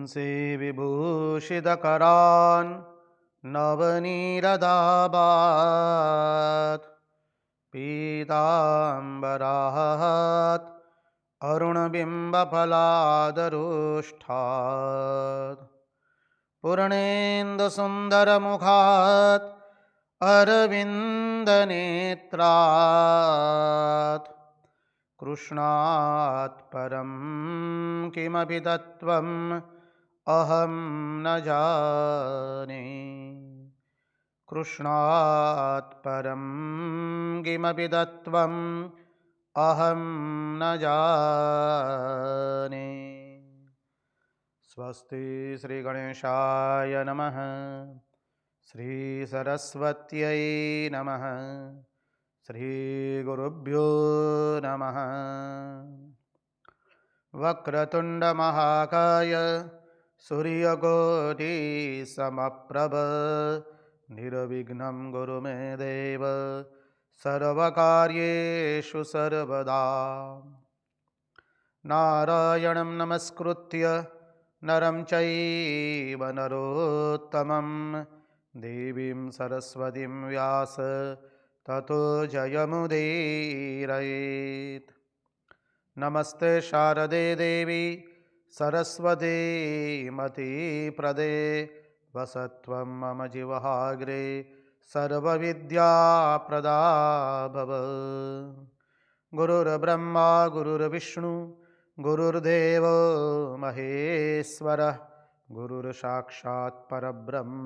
हंसे विभूषितकरान् नवनीरदाभात् पीताम्बरात् अरुणबिम्बफलादरुष्ठात् पूर्णेन्दुसुन्दरमुखात् अरविन्दनेत्रात् कृष्णात् परं किमपि तत्त्वम् अहं न जाने। कृष्णात् परं किमपि तत्त्वम् अहं न जाने। स्वस्ति श्रीगणेशाय नमः। श्रीसरस्वत्यै नमः। श्रीगुरुभ्यो नमः। वक्रतुण्डमहाकाय सूर्यकोटिसमप्रभ निर्विघ्नं कुरु मे देव सर्वकार्येषु सर्वदा। नारायणं नमस्कृत्य नरं चैव नरोत्तमं देवीं सरस्वतीं व्यास ततो जयमुदीरयेत्। नमस्ते शारदे देवी सरस्वती मती प्रदे वसत्वं मम जिह्वाग्रे सर्वविद्याप्रदा भव। गुरुर्ब्रह्मा गुरुर्विष्णु गुरुर्देवो महेश्वरः गुरुर्साक्षात् परब्रह्म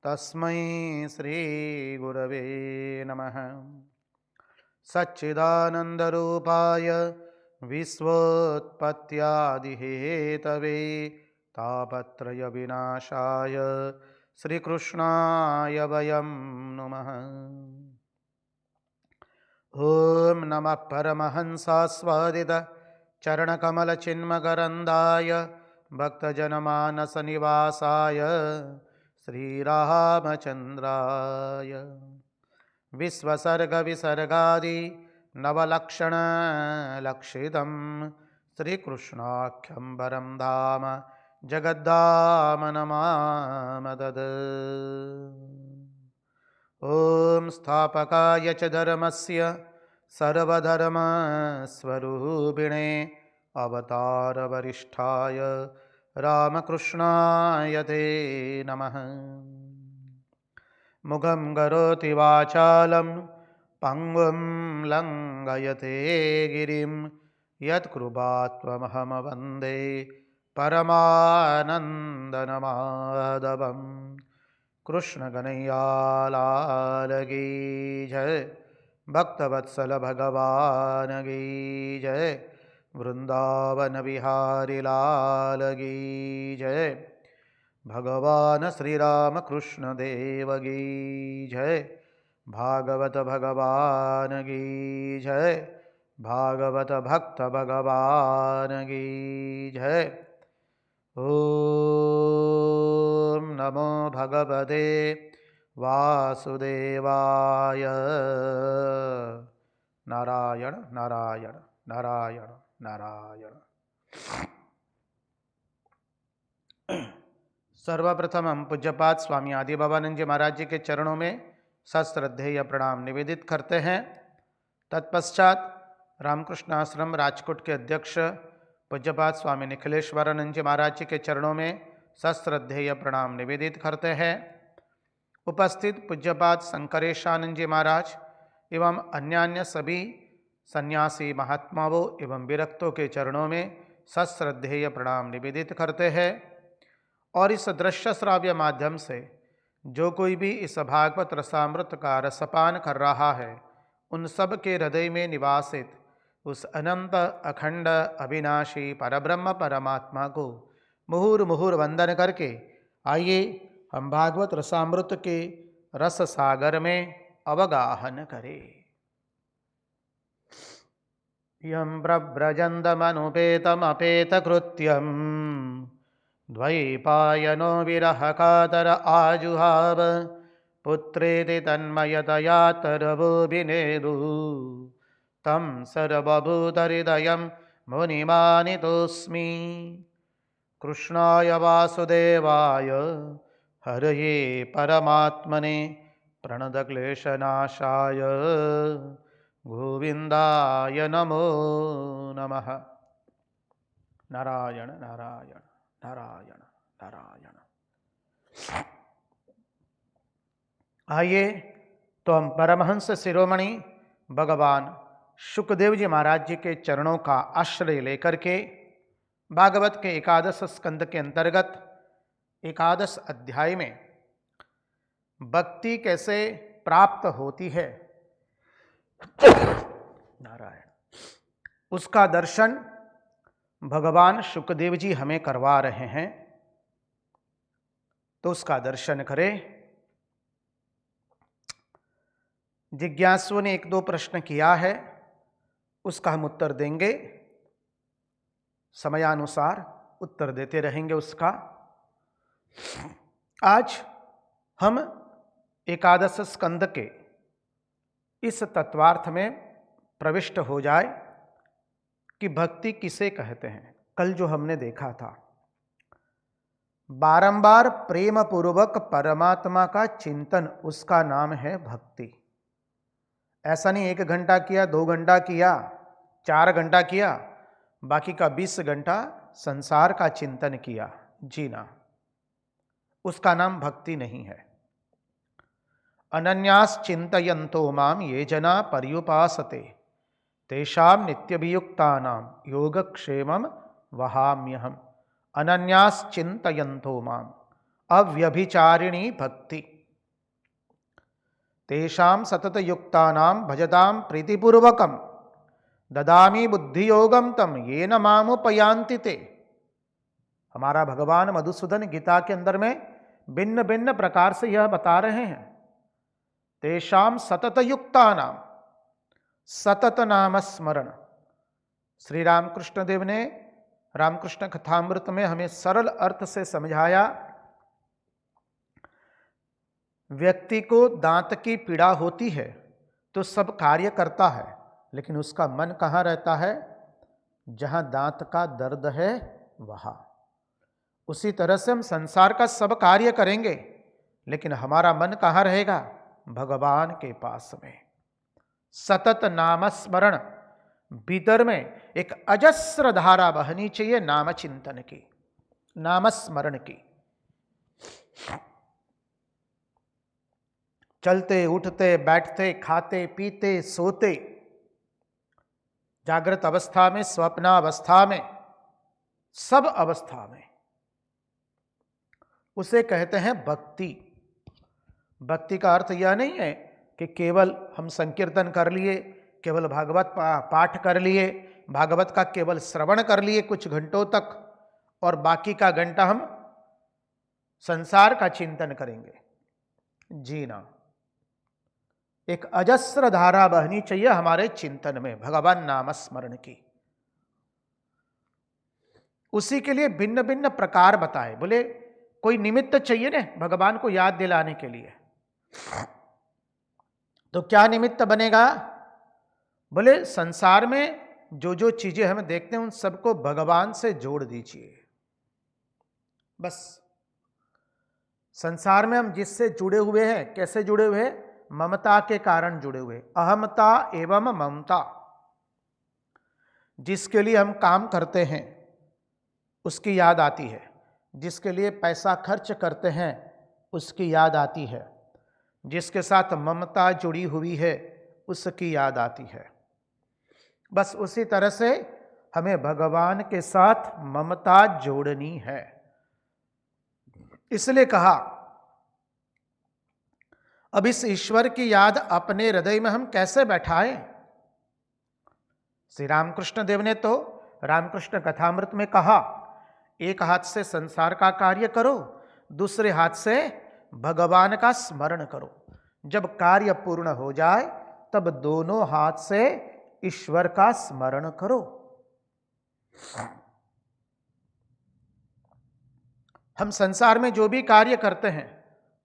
तस्मै श्रीगुरवे नमः। सच्चिदानन्दरूपाय विश्वोत्पत्त्यादिहेतवे तापत्रयविनाशाय श्रीकृष्णाय वयं नुमः। ॐ नमः परमहंसास्वादित चरणकमलचिन्मकरन्दाय भक्तजनमानसनिवासाय श्रीरामचन्द्राय विश्वसर्गविसर्गादि नवलक्षणलक्षितं श्रीकृष्णाख्यं परं धाम जगद्धाम नमामदद। ॐ स्थापकाय च धर्मस्य सर्वधर्मस्वरूपिणे अवतारवरिष्ठाय रामकृष्णाय ते नमः। मुखं करोति वाचालं पङ्गुं लङ्घयते गिरिं यत्कृपात्वमहं वन्दे परमानन्दमाधवम्। कृष्णकनैयालाल की जय, भक्तवत्सल भगवान की जय, वृंदावन बिहारी लाल की जय, भगवान श्री राम कृष्ण देव की जय, भागवत भगवान की जय, भागवत भक्त भगवान की जय। ओम नमो भगवते वासुदेवाय। नारायण नारायण नारायण नारायण। सर्वप्रथम हम पूज्यपाद स्वामी आदि बाबानंद जी महाराज जी के चरणों में सश्रद्धेय प्रणाम निवेदित करते हैं। तत्पश्चात रामकृष्ण आश्रम राजकोट के अध्यक्ष पूज्यपाद स्वामी निखिलेश्वरानंद जी महाराज जी के चरणों में सश्रद्धेय प्रणाम निवेदित करते हैं। उपस्थित पूज्यपाद शंकरेशानंद जी महाराज एवं अन्यान्य सभी सन्यासी महात्माओं एवं विरक्तों के चरणों में सश्रद्धेय प्रणाम निवेदित करते हैं। और इस दृश्य श्राव्य माध्यम से जो कोई भी इस भागवत रसामृत का रसपान कर रहा है, उन सब के हृदय में निवासित उस अनंत अखंड अविनाशी परब्रह्म परमात्मा को मुहुर मुहुर वंदन करके आइए हम भागवत रसामृत के रस सागर में अवगाहन करें। यं प्रव्रजन्तमनुपेतमपेतकृत्यं द्वैपायनो विरहकातर आजुहाव पुत्रेति तन्मयतया तरवोऽभिनेदु तं सर्वभूतहृदयं मुनिमानितोऽस्मि। कृष्णाय वासुदेवाय हरये परमात्मने प्रणतक्लेशनाशाय गोविंदाय नमो नमः। नारायण नारायण नारायण नारायण। आइए तो हम परमहंस शिरोमणि भगवान शुकदेव जी महाराज जी के चरणों का आश्रय लेकर के भागवत के एकादश स्कंद के अंतर्गत एकादश अध्याय में भक्ति कैसे प्राप्त होती है नारायण, उसका दर्शन भगवान शुकदेव जी हमें करवा रहे हैं। तो उसका दर्शन करें। जिज्ञासुओं ने एक दो प्रश्न किया है, उसका हम उत्तर देंगे, समयानुसार उत्तर देते रहेंगे उसका। आज हम एकादश स्कंद के इस तत्वार्थ में प्रविष्ट हो जाए कि भक्ति किसे कहते हैं। कल जो हमने देखा था, बारंबार प्रेम पूर्वक परमात्मा का चिंतन, उसका नाम है भक्ति। ऐसा नहीं 1 घंटा किया, 2 घंटा किया, 4 घंटा किया, बाकी का 20 घंटा संसार का चिंतन किया, जीना, उसका नाम भक्ति नहीं है। अनन्यास चिंतयन्तो माम ये जना पर्युपासते तेषाम नित्यभियुक्तानाम योगक्षेमम वहाम्यहम्। अनन्यास चिंतयन्तो माम, अव्यभिचारिणी भक्ति, तेषाम सततयुक्तानाम भजताम प्रीतिपूर्वकम ददामी बुद्धियोगम तम येन मामुपयान्ति ते। हमारा भगवान मधुसूदन गीता के अंदर में भिन्न भिन्न प्रकार से यह बता रहे हैं। तेषाम सततयुक्तानाम, सतत नाम स्मरण। श्री रामकृष्ण देव ने रामकृष्ण कथामृत में हमें सरल अर्थ से समझाया। व्यक्ति को दांत की पीड़ा होती है तो सब कार्य करता है, लेकिन उसका मन कहाँ रहता है? जहां दांत का दर्द है वहां। उसी तरह से हम संसार का सब कार्य करेंगे, लेकिन हमारा मन कहाँ रहेगा? भगवान के पास में। सतत नाम स्मरण, भीतर में एक अजस्र धारा बहनी चाहिए नाम चिंतन की, नाम स्मरण की। चलते उठते बैठते खाते पीते सोते, जागृत अवस्था में, स्वप्नावस्था में, सब अवस्था में, उसे कहते हैं भक्ति। भक्ति का अर्थ यह नहीं है कि केवल हम संकीर्तन कर लिए, केवल भागवत पाठ कर लिए, भागवत का केवल श्रवण कर लिए कुछ घंटों तक, और बाकी का घंटा हम संसार का चिंतन करेंगे। जी ना, एक अजस्र धारा बहनी चाहिए हमारे चिंतन में भगवान नाम स्मरण की। उसी के लिए भिन्न भिन्न प्रकार बताए। बोले कोई निमित्त चाहिए ना भगवान को याद दिलाने के लिए, तो क्या निमित्त बनेगा? बोले संसार में जो जो चीजें हम देखते हैं उन सबको भगवान से जोड़ दीजिए। बस संसार में हम जिससे जुड़े हुए हैं, कैसे जुड़े हुए हैं? ममता के कारण जुड़े हुए, अहमता एवं ममता। जिसके लिए हम काम करते हैं उसकी याद आती है, जिसके लिए पैसा खर्च करते हैं उसकी याद आती है, जिसके साथ ममता जुड़ी हुई है उसकी याद आती है। बस उसी तरह से हमें भगवान के साथ ममता जोड़नी है। इसलिए कहा अब इस ईश्वर की याद अपने हृदय में हम कैसे बैठाएं? श्री रामकृष्ण देव ने तो रामकृष्ण कथामृत में कहा, एक हाथ से संसार का कार्य करो, दूसरे हाथ से भगवान का स्मरण करो। जब कार्य पूर्ण हो जाए तब दोनों हाथ से ईश्वर का स्मरण करो। हम संसार में जो भी कार्य करते हैं,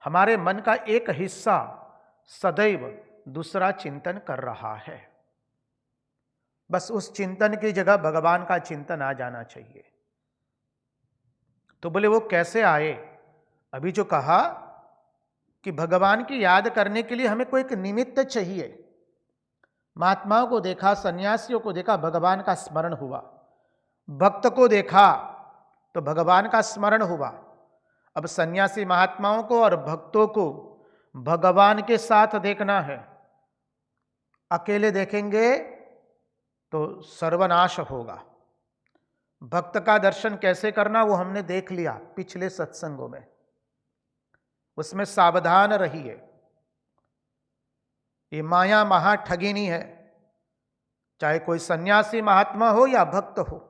हमारे मन का एक हिस्सा सदैव दूसरा चिंतन कर रहा है। बस उस चिंतन की जगह भगवान का चिंतन आ जाना चाहिए। तो बोले वो कैसे आए? अभी जो कहा कि भगवान की याद करने के लिए हमें कोई एक निमित्त चाहिए। महात्माओं को देखा, सन्यासियों को देखा, भगवान का स्मरण हुआ। भक्त को देखा तो भगवान का स्मरण हुआ। अब सन्यासी महात्माओं को और भक्तों को भगवान के साथ देखना है। अकेले देखेंगे तो सर्वनाश होगा। भक्त का दर्शन कैसे करना वो हमने देख लिया पिछले सत्संगों में, उसमें सावधान रहिए। ये माया महा ठगिनी है। चाहे कोई सन्यासी महात्मा हो या भक्त हो,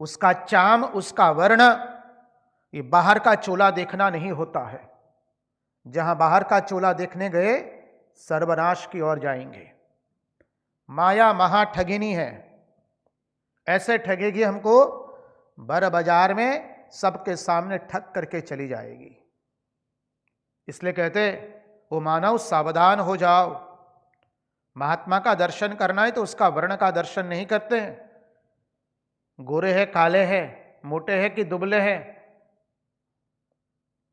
उसका चाम, उसका वर्ण, ये बाहर का चोला देखना नहीं होता है। जहां बाहर का चोला देखने गए सर्वनाश की ओर जाएंगे। माया महा ठगिनी है। ऐसे ठगेगी हमको, बर बाजार में सबके सामने ठग करके चली जाएगी। इसलिए कहते वो मानव सावधान हो जाओ। महात्मा का दर्शन करना है तो उसका वर्ण का दर्शन नहीं करते हैं। गोरे है, काले है, मोटे है कि दुबले है,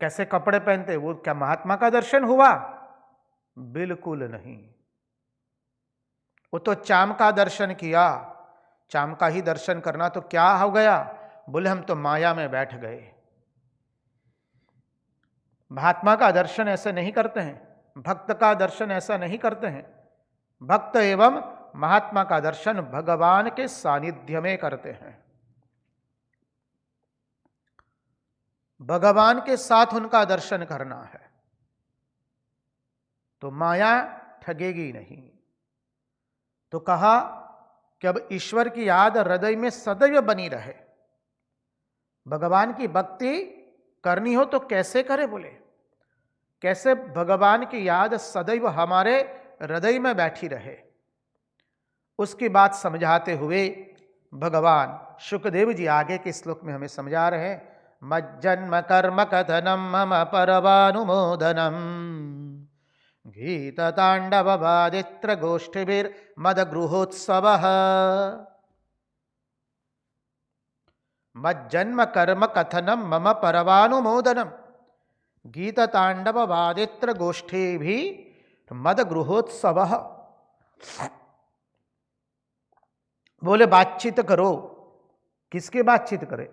कैसे कपड़े पहनते, वो क्या महात्मा का दर्शन हुआ? बिल्कुल नहीं। वो तो चाम का दर्शन किया। चाम का ही दर्शन करना तो क्या हो गया? बोले हम तो माया में बैठ गए। महात्मा का दर्शन ऐसे नहीं करते हैं, भक्त का दर्शन ऐसा नहीं करते हैं। भक्त एवं महात्मा का दर्शन भगवान के सानिध्य में करते हैं। भगवान के साथ उनका दर्शन करना है तो माया ठगेगी नहीं। तो कहा कि अब ईश्वर की याद हृदय में सदैव बनी रहे। भगवान की भक्ति करनी हो तो कैसे करे? बोले कैसे भगवान की याद सदैव हमारे हृदय में बैठी रहे। उसकी बात समझाते हुए भगवान शुकदेव जी आगे के श्लोक में हमें समझा रहे हैं। मज्जन्म कर्म कथनम मम परवानुमोदनम गीत तांडव वादित्र गोष्ठिभिर मद गृहोत्सवः। मज्जन्म कर्म कथनम मम परवानुमोदनम गीत तांडव वादित्र गोष्ठिभिः मद गृहोत्सवः। बोले बातचीत करो। किसकी बातचीत करे?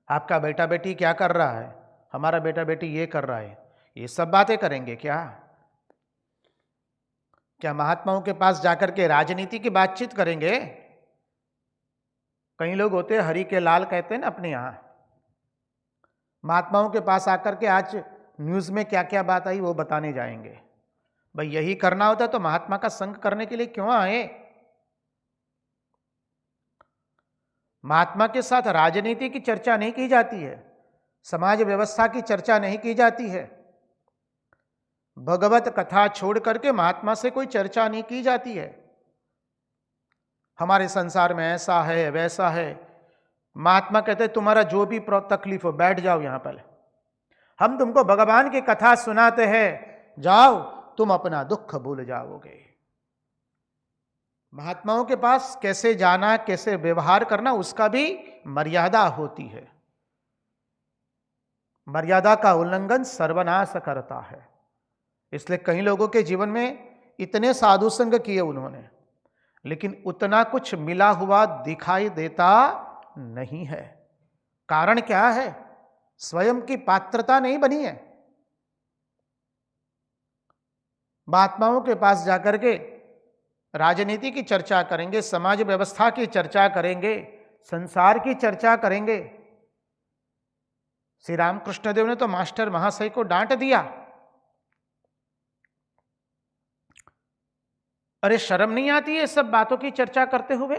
आपका बेटा बेटी क्या कर रहा है, हमारा बेटा बेटी ये कर रहा है, ये सब बातें करेंगे क्या? क्या महात्माओं के पास जाकर के राजनीति की बातचीत करेंगे? कई लोग होते हैं हरि के लाल कहते हैं ना अपने यहां, महात्माओं के पास आकर के आज न्यूज में क्या क्या बात आई वो बताने जाएंगे। भाई यही करना होता तो महात्मा का संग करने के लिए क्यों आए? महात्मा के साथ राजनीति की चर्चा नहीं की जाती है, समाज व्यवस्था की चर्चा नहीं की जाती है। भगवत कथा छोड़ करके महात्मा से कोई चर्चा नहीं की जाती है। हमारे संसार में ऐसा है वैसा है। महात्मा कहते तुम्हारा जो भी तकलीफ हो बैठ जाओ यहां पर, हम तुमको भगवान की कथा सुनाते हैं, जाओ तुम अपना दुख भूल जाओगे। महात्माओं के पास कैसे जाना, कैसे व्यवहार करना, उसका भी मर्यादा होती है। मर्यादा का उल्लंघन सर्वनाश करता है। इसलिए कई लोगों के जीवन में इतने साधु संग किए उन्होंने, लेकिन उतना कुछ मिला हुआ दिखाई देता नहीं है। कारण क्या है? स्वयं की पात्रता नहीं बनी है। महात्माओं के पास जाकर के राजनीति की चर्चा करेंगे, समाज व्यवस्था की चर्चा करेंगे, संसार की चर्चा करेंगे। श्री रामकृष्ण देव ने तो मास्टर महाशय को डांट दिया, अरे शर्म नहीं आती है सब बातों की चर्चा करते हुए?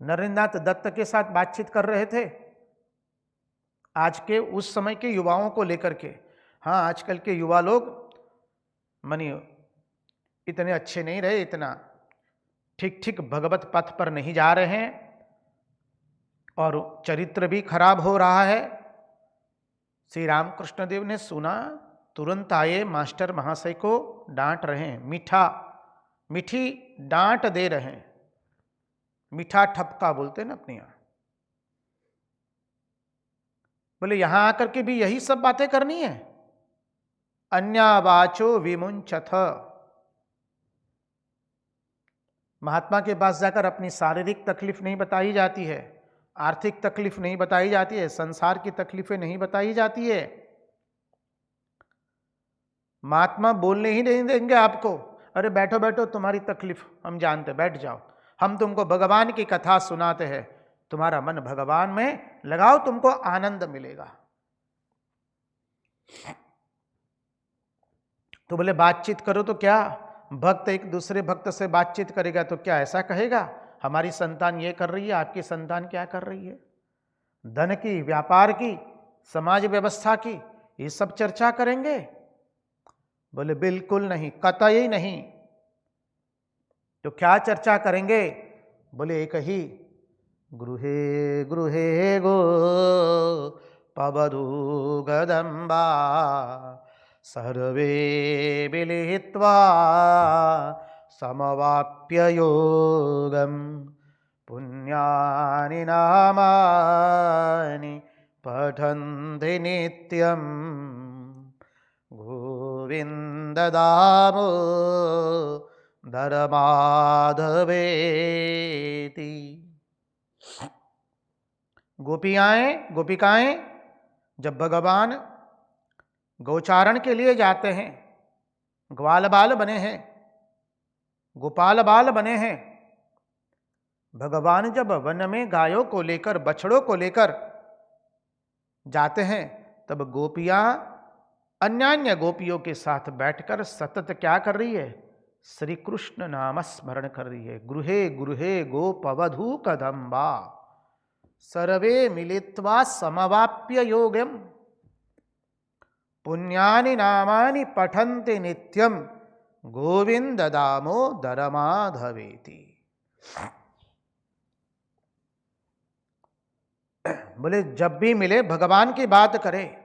नरेंद्रनाथ दत्त के साथ बातचीत कर रहे थे आज के उस समय के युवाओं को लेकर के। हाँ, आजकल के युवा लोग मनी इतने अच्छे नहीं रहे, इतना ठीक ठीक भगवत पथ पर नहीं जा रहे हैं और चरित्र भी खराब हो रहा है। श्री रामकृष्ण देव ने सुना, तुरंत आए, मास्टर महाशय को डांट रहे हैं, मीठी डांट दे रहे हैं। मीठा ठपका बोलते हैं ना अपने यहां। बोले यहां आकर के भी यही सब बातें करनी है। अन्यावाचो विमुंचथ। महात्मा के पास जाकर अपनी शारीरिक तकलीफ नहीं बताई जाती है, आर्थिक तकलीफ नहीं बताई जाती है, संसार की तकलीफें नहीं बताई जाती है। महात्मा बोलने ही नहीं देंगे आपको, अरे बैठो बैठो तुम्हारी तकलीफ हम जानते, बैठ जाओ, हम तुमको भगवान की कथा सुनाते हैं, तुम्हारा मन भगवान में लगाओ, तुमको आनंद मिलेगा। तो बोले बातचीत करो तो क्या, भक्त एक दूसरे भक्त से बातचीत करेगा तो क्या ऐसा कहेगा हमारी संतान ये कर रही है, आपकी संतान क्या कर रही है? धन की, व्यापार की, समाज व्यवस्था की, ये सब चर्चा करेंगे? बोले बिल्कुल नहीं, कतई नहीं। तो क्या चर्चा करेंगे? बोले एक ही, गृहे गृहे गो पवधू गदम्बा सर्वे मिलित्वा समवाप्य योगम पुण्यानि नामानि पठन्ति नित्यं गोविन्द दामोदर माधवेति। गोपिकाएं जब भगवान गौचारण के लिए जाते हैं, ग्वाल बाल बने हैं, गोपाल बाल बने हैं, भगवान जब वन में गायों को लेकर, बछड़ों को लेकर जाते हैं, तब गोपियां अन्यान्य गोपियों के साथ बैठकर सतत क्या कर रही है? श्री कृष्ण नाम स्मरण कर रही है। गृहे गृहे गोपवधू कदम्बा सर्वे मिलित्वा समवाप्य योगम पुण्यानि नामानि पठन्ति नित्यं गोविंद दामोदर माधवेति। बोले जब भी मिले भगवान की बात करे।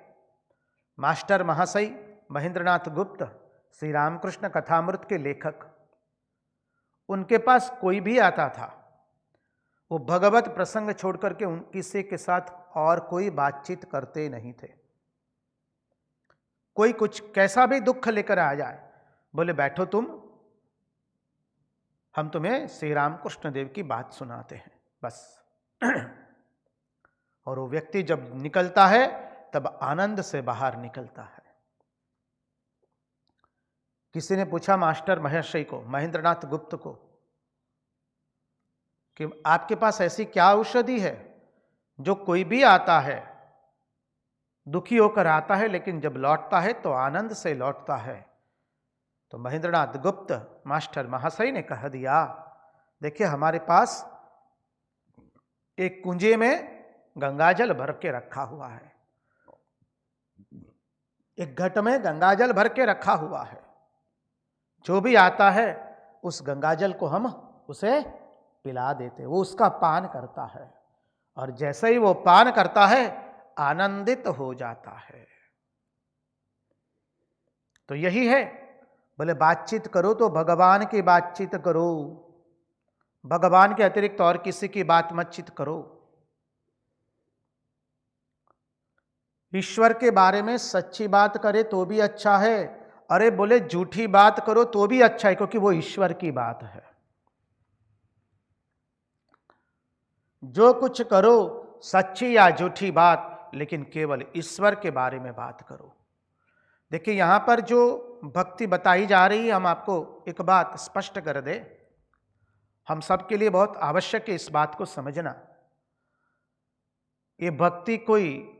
मास्टर महाशय महेंद्रनाथ गुप्त, श्री रामकृष्ण कथामृत के लेखक, उनके पास कोई भी आता था, वो भगवत प्रसंग छोड़कर के किसी के साथ और कोई बातचीत करते नहीं थे। कोई कुछ कैसा भी दुख लेकर आ जाए, बोले बैठो तुम, हम तुम्हें श्री रामकृष्ण देव की बात सुनाते हैं, बस। और वो व्यक्ति जब निकलता है तब आनंद से बाहर निकलता है। किसी ने पूछा मास्टर महर्षि को, महेंद्रनाथ गुप्त को, कि आपके पास ऐसी क्या औषधि है जो कोई भी आता है दुखी होकर आता है, लेकिन जब लौटता है तो आनंद से लौटता है? तो महेंद्रनाथ गुप्त मास्टर महाशय ने कह दिया, देखिए हमारे पास एक कुंजे में गंगाजल भर के रखा हुआ है, एक घट में गंगाजल भर के रखा हुआ है, जो भी आता है उस गंगाजल को हम उसे पिला देते, वो उसका पान करता है, और जैसे ही वो पान करता है आनंदित हो जाता है। तो यही है, बोले बातचीत करो तो भगवान की बातचीत करो, भगवान के अतिरिक्त और किसी की बात मत चित करो। ईश्वर के बारे में सच्ची बात करे तो भी अच्छा है, अरे बोले झूठी बात करो तो भी अच्छा है, क्योंकि वो ईश्वर की बात है। जो कुछ करो सच्ची या झूठी बात, लेकिन केवल ईश्वर के बारे में बात करो। देखिए यहां पर जो भक्ति बताई जा रही है, हम आपको एक बात स्पष्ट कर दे, हम सबके लिए बहुत आवश्यक है इस बात को समझना। ये भक्ति कोई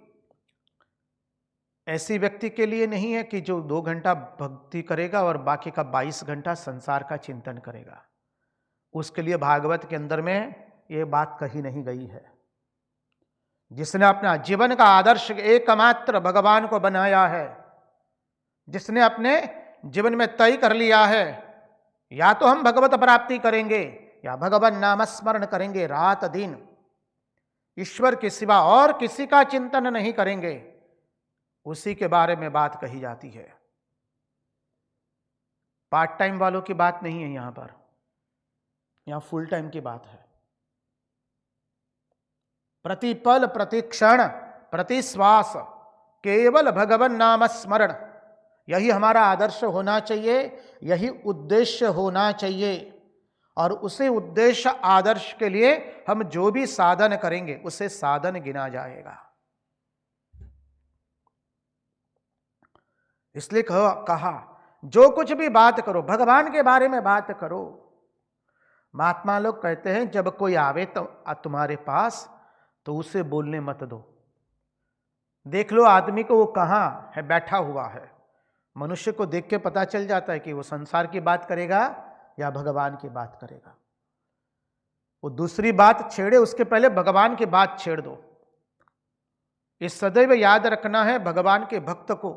ऐसी व्यक्ति के लिए नहीं है कि जो 2 घंटा भक्ति करेगा और बाकी का 22 घंटा संसार का चिंतन करेगा। उसके लिए भागवत के अंदर में ये बात कही नहीं गई है। जिसने अपना जीवन का आदर्श एकमात्र भगवान को बनाया है, जिसने अपने जीवन में तय कर लिया है, या तो हम भगवत प्राप्ति करेंगे या भगवान नाम स्मरण करेंगे रात दिन, ईश्वर के सिवा और किसी का चिंतन नहीं करेंगे, उसी के बारे में बात कही जाती है। पार्ट टाइम वालों की बात नहीं है यहां पर, यहां फुल टाइम की बात है। प्रतिपल प्रतिक्षण प्रतिश्वास केवल भगवन नाम स्मरण, यही हमारा आदर्श होना चाहिए, यही उद्देश्य होना चाहिए। और उसी उद्देश्य आदर्श के लिए हम जो भी साधन करेंगे उसे साधन गिना जाएगा। इसलिए कहा जो कुछ भी बात करो भगवान के बारे में बात करो। महात्मा लोग कहते हैं जब कोई आवे तो तुम्हारे पास तो उसे बोलने मत दो। देख लो आदमी को वो कहाँ है बैठा हुआ है, मनुष्य को देख के पता चल जाता है कि वो संसार की बात करेगा या भगवान की बात करेगा। वो दूसरी बात छेड़े उसके पहले भगवान की बात छेड़ दो। इस सदैव याद रखना है भगवान के भक्त को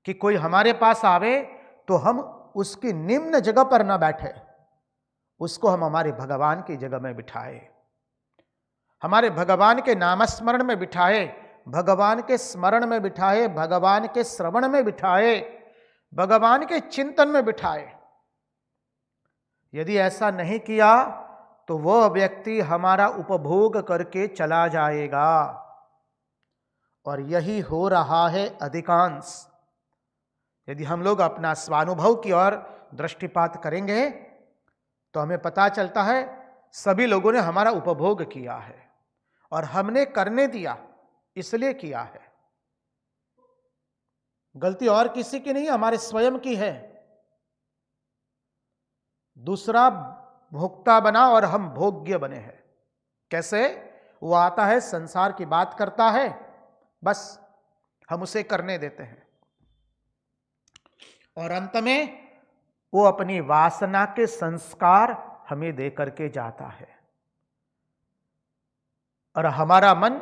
कि कोई हमारे पास आवे तो हम उसकी निम्न जगह पर ना बैठे, उसको हम हमारे भगवान की जगह में बिठाए, हमारे भगवान के नामस्मरण में बिठाए, भगवान के स्मरण में बिठाए, भगवान के श्रवण में बिठाए, भगवान के चिंतन में बिठाए। यदि ऐसा नहीं किया तो वह व्यक्ति हमारा उपभोग करके चला जाएगा। और यही हो रहा है अधिकांश। यदि हम लोग अपना स्वानुभव की ओर दृष्टिपात करेंगे तो हमें पता चलता है सभी लोगों ने हमारा उपभोग किया है और हमने करने दिया, इसलिए किया है। गलती और किसी की नहीं, हमारे स्वयं की है। दूसरा भोक्ता बना और हम भोग्य बने हैं। कैसे? वो आता है संसार की बात करता है, बस हम उसे करने देते हैं और अंत में वो अपनी वासना के संस्कार हमें दे करके जाता है और हमारा मन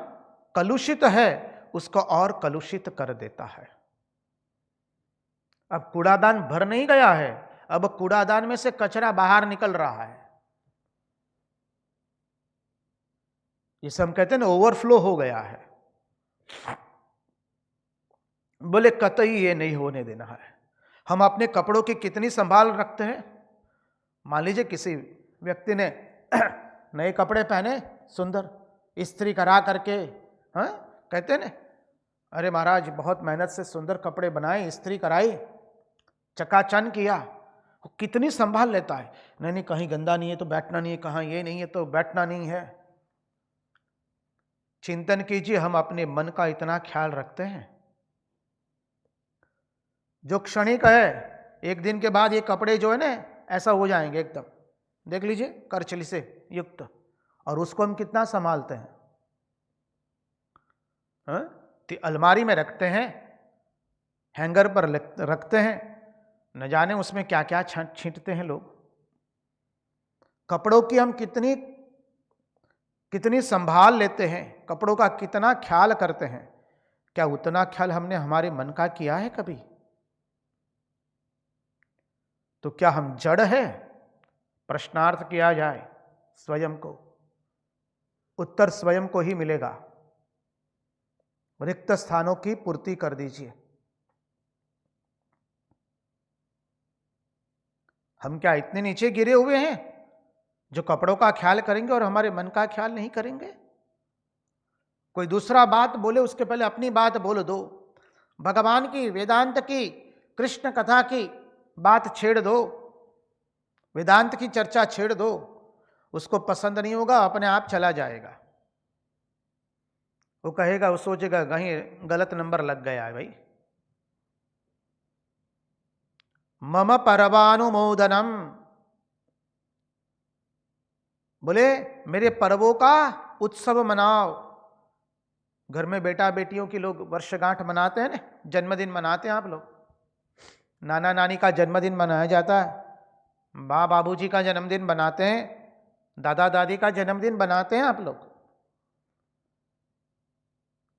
कलुषित है उसको और कलुषित कर देता है। अब कूड़ादान भर नहीं गया है, अब कूड़ादान में से कचरा बाहर निकल रहा है। इसे हम कहते हैं ना ओवरफ्लो हो गया है। बोले कतई ये नहीं होने देना है। हम अपने कपड़ों की कितनी संभाल रखते हैं। मान लीजिए किसी व्यक्ति ने नए कपड़े पहने सुंदर इस्त्री करा करके, हाँ कहते हैं ना, अरे महाराज बहुत मेहनत से सुंदर कपड़े बनाए, इस्त्री कराई, चकाचौंध किया, वो कितनी संभाल लेता है। नहीं नहीं कहीं गंदा नहीं है तो बैठना नहीं है, कहाँ ये नहीं है तो बैठना नहीं है। चिंतन कीजिए, हम अपने मन का इतना ख्याल रखते हैं? जो क्षणिक है, एक दिन के बाद ये कपड़े जो है ना ऐसा हो जाएंगे एकदम, देख लीजिए करचली से युक्त, और उसको हम कितना संभालते हैं। तो अलमारी में रखते हैं, हैंगर पर रखते हैं, न जाने उसमें क्या क्या छींटते हैं लोग। कपड़ों की हम कितनी संभाल लेते हैं, कपड़ों का कितना ख्याल करते हैं। क्या उतना ख्याल हमने हमारे मन का किया है कभी? तो क्या हम जड़ है? प्रश्नार्थ किया जाए स्वयं को, उत्तर स्वयं को ही मिलेगा। रिक्त स्थानों की पूर्ति कर दीजिए। हम क्या इतने नीचे गिरे हुए हैं जो कपड़ों का ख्याल करेंगे और हमारे मन का ख्याल नहीं करेंगे? कोई दूसरा बात बोले उसके पहले अपनी बात बोल दो। भगवान की, वेदांत की, कृष्ण कथा की बात छेड़ दो, वेदांत की चर्चा छेड़ दो। उसको पसंद नहीं होगा, अपने आप चला जाएगा। वो कहेगा, वो सोचेगा कहीं गलत नंबर लग गया है भाई। मम पर्वानुमोदनम, बोले मेरे पर्वों का उत्सव मनाओ। घर में बेटा बेटियों की लोग वर्षगांठ मनाते हैं ना, जन्मदिन मनाते हैं आप लोग। नाना नानी का जन्मदिन मनाया जाता है, माँ बाबूजी का जन्मदिन बनाते हैं, दादा दादी का जन्मदिन बनाते हैं आप लोग।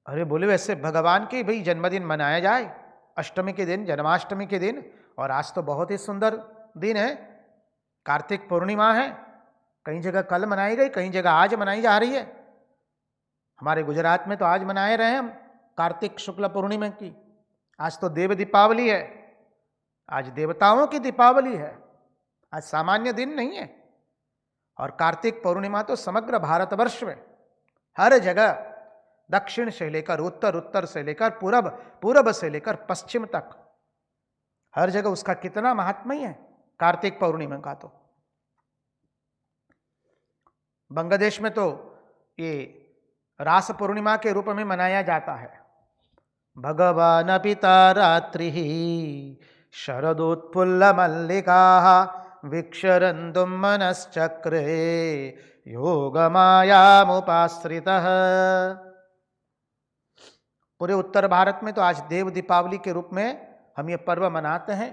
अरे बोले वैसे भगवान की भाई जन्मदिन मनाया जाए अष्टमी के दिन, जन्माष्टमी के दिन। और आज तो बहुत ही सुंदर दिन है, कार्तिक पूर्णिमा है। कई जगह कल मनाई गई, कई जगह आज मनाई जा रही है। हमारे गुजरात में तो आज मनाए रहे हम कार्तिक शुक्ल पूर्णिमा की। आज तो देव दीपावली है, आज देवताओं की दीपावली है, आज सामान्य दिन नहीं है। और कार्तिक पूर्णिमा तो समग्र भारतवर्ष में हर जगह दक्षिण से लेकर उत्तर, उत्तर से लेकर पूरब, पूरब से लेकर पश्चिम तक हर जगह उसका कितना महात्म्य है कार्तिक पौर्णिमा का। तो बांग्लादेश में तो ये रास पूर्णिमा के रूप में मनाया जाता है। भगवान पिता रात्रि शरदोत्फुल्ल मल्लिका वीक्षरन्तुं मनश्चक्रे योग मायामुपाश्रितः। पूरे उत्तर भारत में तो आज देव दीपावली के रूप में हम ये पर्व मनाते हैं।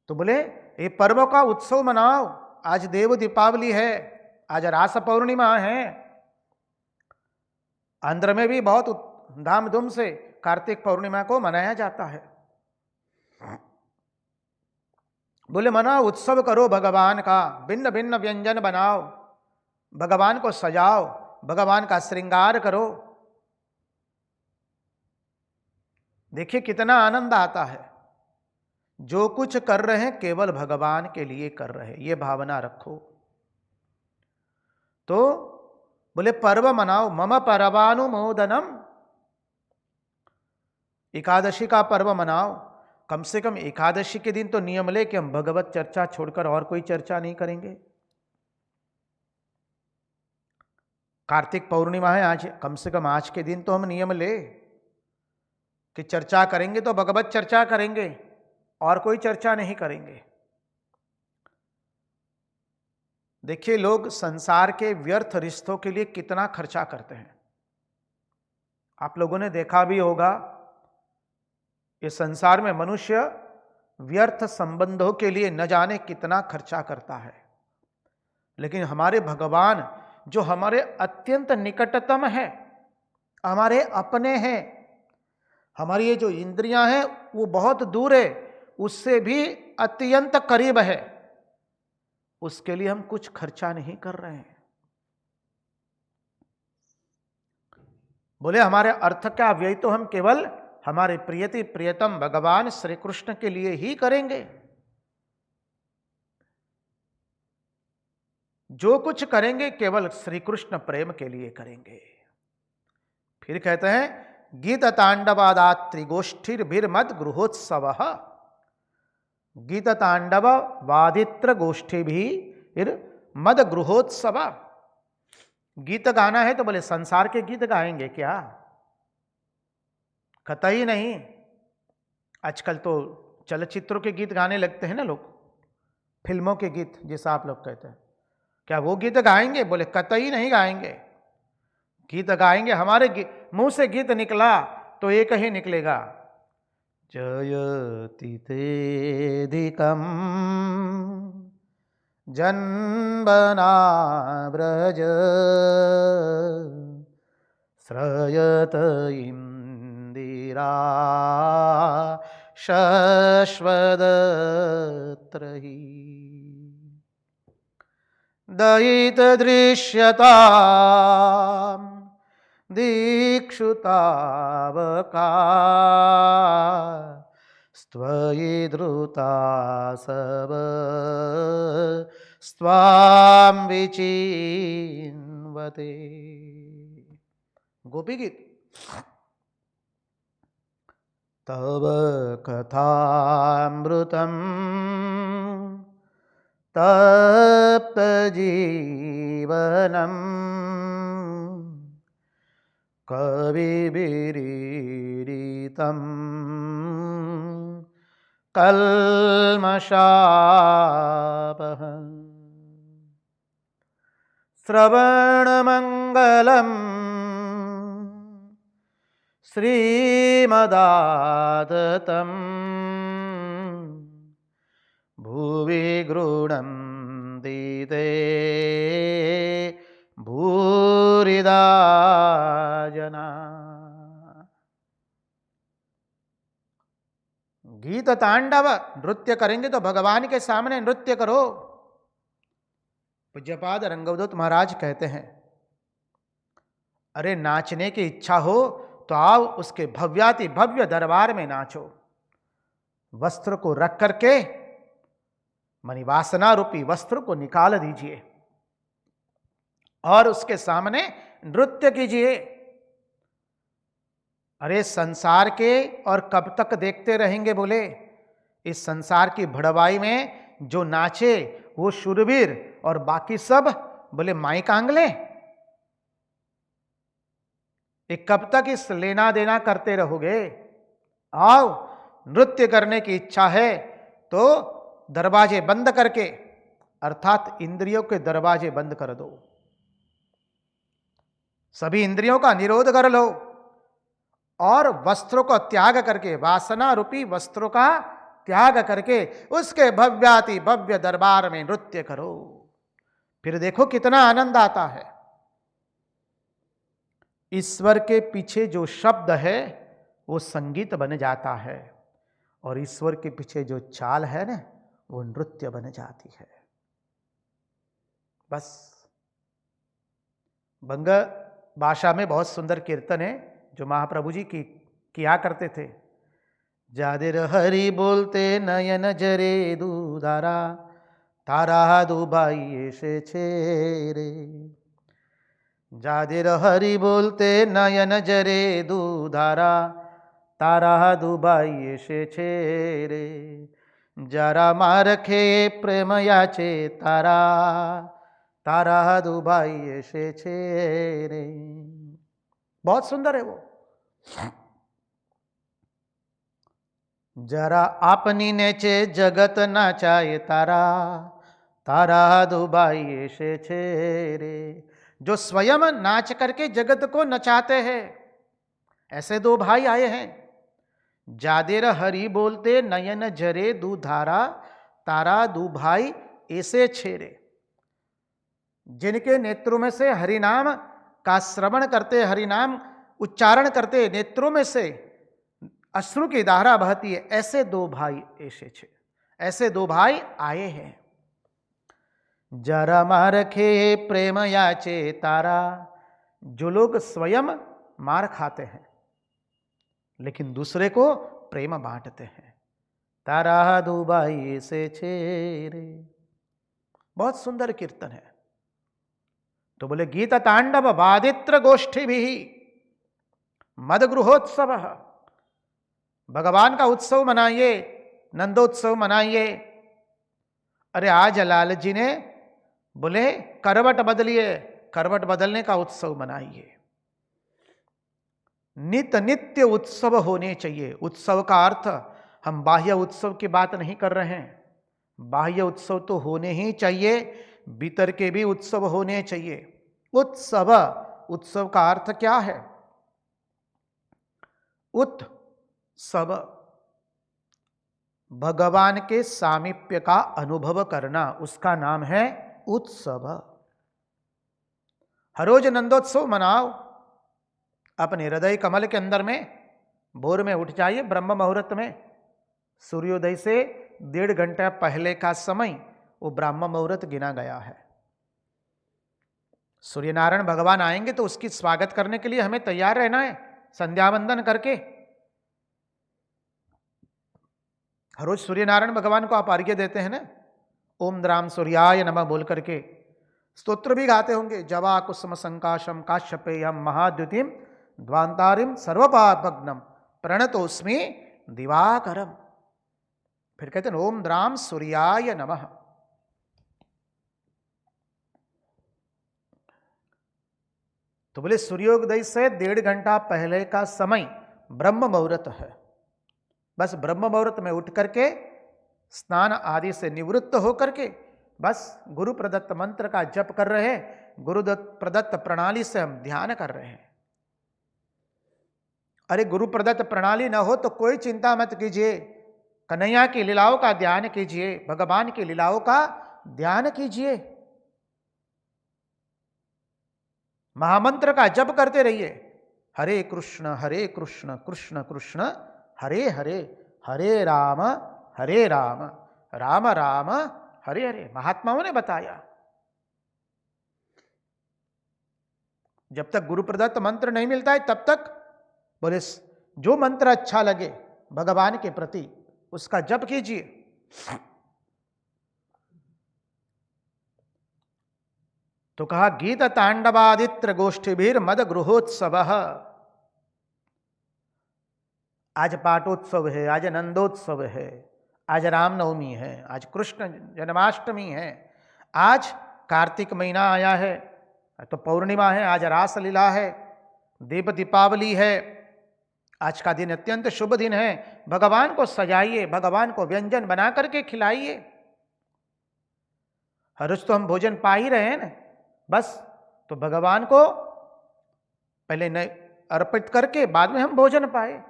तो बोले ये पर्व का उत्सव मनाओ, आज देव दीपावली है, आज रास पौर्णिमा है। आंध्र में भी बहुत धामधूम से कार्तिक पौर्णिमा को मनाया जाता है। बोले मनाओ, उत्सव करो भगवान का, भिन्न भिन्न व्यंजन बनाओ, भगवान को सजाओ, भगवान का श्रृंगार करो। देखिए कितना आनंद आता है। जो कुछ कर रहे हैं केवल भगवान के लिए कर रहे हैं, ये भावना रखो। तो बोले पर्व मनाओ, मम पर्वानुमोदनम। एकादशी का पर्व मनाओ, कम से कम एकादशी के दिन तो नियम ले कि हम भगवत चर्चा छोड़कर और कोई चर्चा नहीं करेंगे। कार्तिक पौर्णिमा है आज, कम से कम आज के दिन तो हम नियम ले कि चर्चा करेंगे तो भगवत चर्चा करेंगे और कोई चर्चा नहीं करेंगे। देखिए लोग संसार के व्यर्थ रिश्तों के लिए कितना खर्चा करते हैं। आप लोगों ने देखा भी होगा, इस संसार में मनुष्य व्यर्थ संबंधों के लिए न जाने कितना खर्चा करता है। लेकिन हमारे भगवान जो हमारे अत्यंत निकटतम है, हमारे अपने हैं, हमारी ये जो इंद्रियां हैं वो बहुत दूर है, उससे भी अत्यंत करीब है, उसके लिए हम कुछ खर्चा नहीं कर रहे हैं। बोले हमारे अर्थ का व्यय तो हम केवल हमारे प्रियति प्रियतम भगवान श्री कृष्ण के लिए ही करेंगे। जो कुछ करेंगे केवल श्री कृष्ण प्रेम के लिए करेंगे। फिर कहते हैं गीत तांडवादात त्रिगोष्ठीर्भिर्मद गृहोत्सव। गीत तांडव वादित्र गोष्ठी भी मद गृहोत्सव। गीत गाना है तो बोले संसार के गीत गाएंगे क्या? कतई नहीं। आजकल तो चलचित्रों के गीत गाने लगते हैं ना लोग, फिल्मों के गीत जैसा आप लोग कहते हैं, क्या वो गीत गाएंगे? बोले कतई नहीं गाएंगे। गीत गाएंगे, हमारे मुंह से गीत निकला तो एक ही निकलेगा, जयति तेधिकम जन्मना व्रज श्रयत इंदिरा शश्वदत्रहि दयित दृश्यता दीक्षुतावका स्त्वयि धृता सब स्वाम विचिन्वते। गोपी गीत। तव कथामृतम तप्त जीवनम कविभिरीडितं कल्मषापहं श्रवणमंगलम् श्रीमदाततं भुवि गृह्णन्ति ते भूरिदा जना। गीत तांडव, नृत्य करेंगे तो भगवान के सामने नृत्य करो। पूज्यपाद रंगवदूत महाराज कहते हैं, अरे नाचने की इच्छा हो तो आओ उसके भव्याति भव्य दरबार में नाचो। वस्त्र को रख करके मणिवासना रूपी वस्त्र को निकाल दीजिए, और उसके सामने नृत्य कीजिए। अरे संसार के और कब तक देखते रहेंगे बोले, इस संसार की भड़वाई में जो नाचे वो शूरवीर और बाकी सब बोले माई कांगले। एक कब तक इस लेना देना करते रहोगे? आओ, नृत्य करने की इच्छा है तो दरवाजे बंद करके, अर्थात इंद्रियों के दरवाजे बंद कर दो, सभी इंद्रियों का निरोध कर लो और वस्त्रों को त्याग करके, वासना रूपी वस्त्रों का त्याग करके उसके भव्याति भव्य दरबार में नृत्य करो। फिर देखो कितना आनंद आता है। ईश्वर के पीछे जो शब्द है वो संगीत बन जाता है और ईश्वर के पीछे जो चाल है ना वो नृत्य बन जाती है। बस बंग भाषा में बहुत सुंदर कीर्तन है जो महाप्रभु जी की किया करते थे। जादिर हरि बोलते नयन जरे दूधारा, तारा दुबाई से छेरे। जादिर हरि बोलते नयन जरे दूधारा, तारा दुबाई से छेरे। जरा मारखे प्रेम याचे तारा, तारा दुबाई से छेरे। बहुत सुंदर है वो। जरा अपनी नेचे जगत नाचाए तारा, तारा दुबाई से छेरे। जो स्वयं नाच करके जगत को नचाते हैं, ऐसे दो भाई आए हैं। जादेर हरि बोलते नयन जरे दूधारा, तारा दू भाई ऐसे छेरे। जिनके नेत्रों में से हरिनाम का श्रवण करते, हरिनाम उच्चारण करते, नेत्रों में से अश्रु की धारा बहती है, ऐसे दो भाई ऐसे दो भाई आए हैं। जरा मारखे प्रेम याचे तारा। जो लोग स्वयं मार खाते हैं लेकिन दूसरे को प्रेम बांटते हैं, तारा दुबाई से छेरे। बहुत सुंदर कीर्तन है। तो बोले गीत तांडव वादित्र गोष्ठी भी मद गृहोत्सव। भगवान का उत्सव मनाइए, नंदोत्सव मनाइए। अरे आज लाल जी ने बोले करवट बदलिए, करवट बदलने का उत्सव मनाइए। नित्य नित्य उत्सव होने चाहिए। उत्सव का अर्थ हम बाह्य उत्सव की बात नहीं कर रहे हैं। बाह्य उत्सव तो होने ही चाहिए, भीतर के भी उत्सव होने चाहिए। उत्सव, उत्सव का अर्थ क्या है? उत्सव भगवान के सामीप्य का अनुभव करना, उसका नाम है उत्सव। हर रोज नंदोत्सव मनाओ। अपने हृदय कमल के अंदर में भोर में उठ जाइए, ब्रह्म मुहूर्त में, सूर्योदय से 1.5 घंटा पहले का समय वो ब्रह्म मुहूर्त गिना गया है। सूर्यनारायण भगवान आएंगे तो उसकी स्वागत करने के लिए हमें तैयार रहना है, संध्या वंदन करके। हर रोज सूर्यनारायण भगवान को आप अर्घ्य देते हैं ना, ओम द्राम सूर्याय नमः बोल करके। स्तोत्र भी गाते होंगे, जवा कुसुम संकाशम काश्यपेयम महाद्युतिम ध्वांतारिम सर्वपापग्नम प्रणतोस्मि दिवाकरम। फिर कहते हैं ओम द्राम सूर्याय नमः। तो बोले सूर्योदय से 1.5 घंटा पहले का समय ब्रह्म मुहूर्त है। बस ब्रह्म मुहूर्त में उठ करके स्नान आदि से निवृत्त होकर के बस गुरु प्रदत्त मंत्र का जप कर रहे हैं, गुरु प्रदत्त प्रणाली से हम ध्यान कर रहे हैं। अरे गुरु प्रदत्त प्रणाली न हो तो कोई चिंता मत कीजिए, कन्हैया की लीलाओं का ध्यान कीजिए, भगवान की लीलाओं का ध्यान कीजिए, महामंत्र का जप करते रहिए। हरे कृष्ण कृष्ण कृष्ण हरे हरे, हरे राम राम राम हरे हरे। महात्माओं ने बताया जब तक गुरु प्रदत्त मंत्र नहीं मिलता है तब तक बोले जो मंत्र अच्छा लगे भगवान के प्रति उसका जप कीजिए। तो कहा गीत तांडवादित्र गोष्ठीभीर मद गृहोत्सव। आज पाटोत्सव है, आज नंदोत्सव है, आज रामनवमी है, आज कृष्ण जन्माष्टमी है, आज कार्तिक महीना आया है तो पौर्णिमा है, आज रासलीला है, दीप दीपावली है। आज का दिन अत्यंत शुभ दिन है। भगवान को सजाइए, भगवान को व्यंजन बना करके खिलाइए। हर रोज तो हम भोजन पा ही रहे हैं ना, बस तो भगवान को पहले न अर्पित करके बाद में हम भोजन पाए।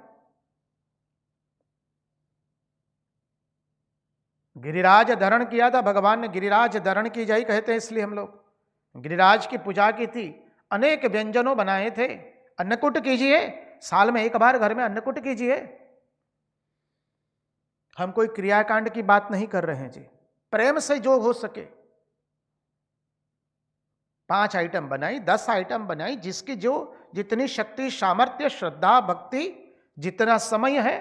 गिरिराज धरण किया था भगवान ने, गिरिराज धरण की जाई कहते हैं, इसलिए हम लोग गिरिराज की पूजा की थी। अनेक व्यंजनों बनाए थे। अन्नकूट कीजिए, साल में एक बार घर में अन्नकूट कीजिए। हम कोई क्रियाकांड की बात नहीं कर रहे हैं जी, प्रेम से जो हो सके। 5 आइटम बनाई, 10 आइटम बनाई, जिसकी जो जितनी शक्ति, सामर्थ्य, श्रद्धा, भक्ति, जितना समय है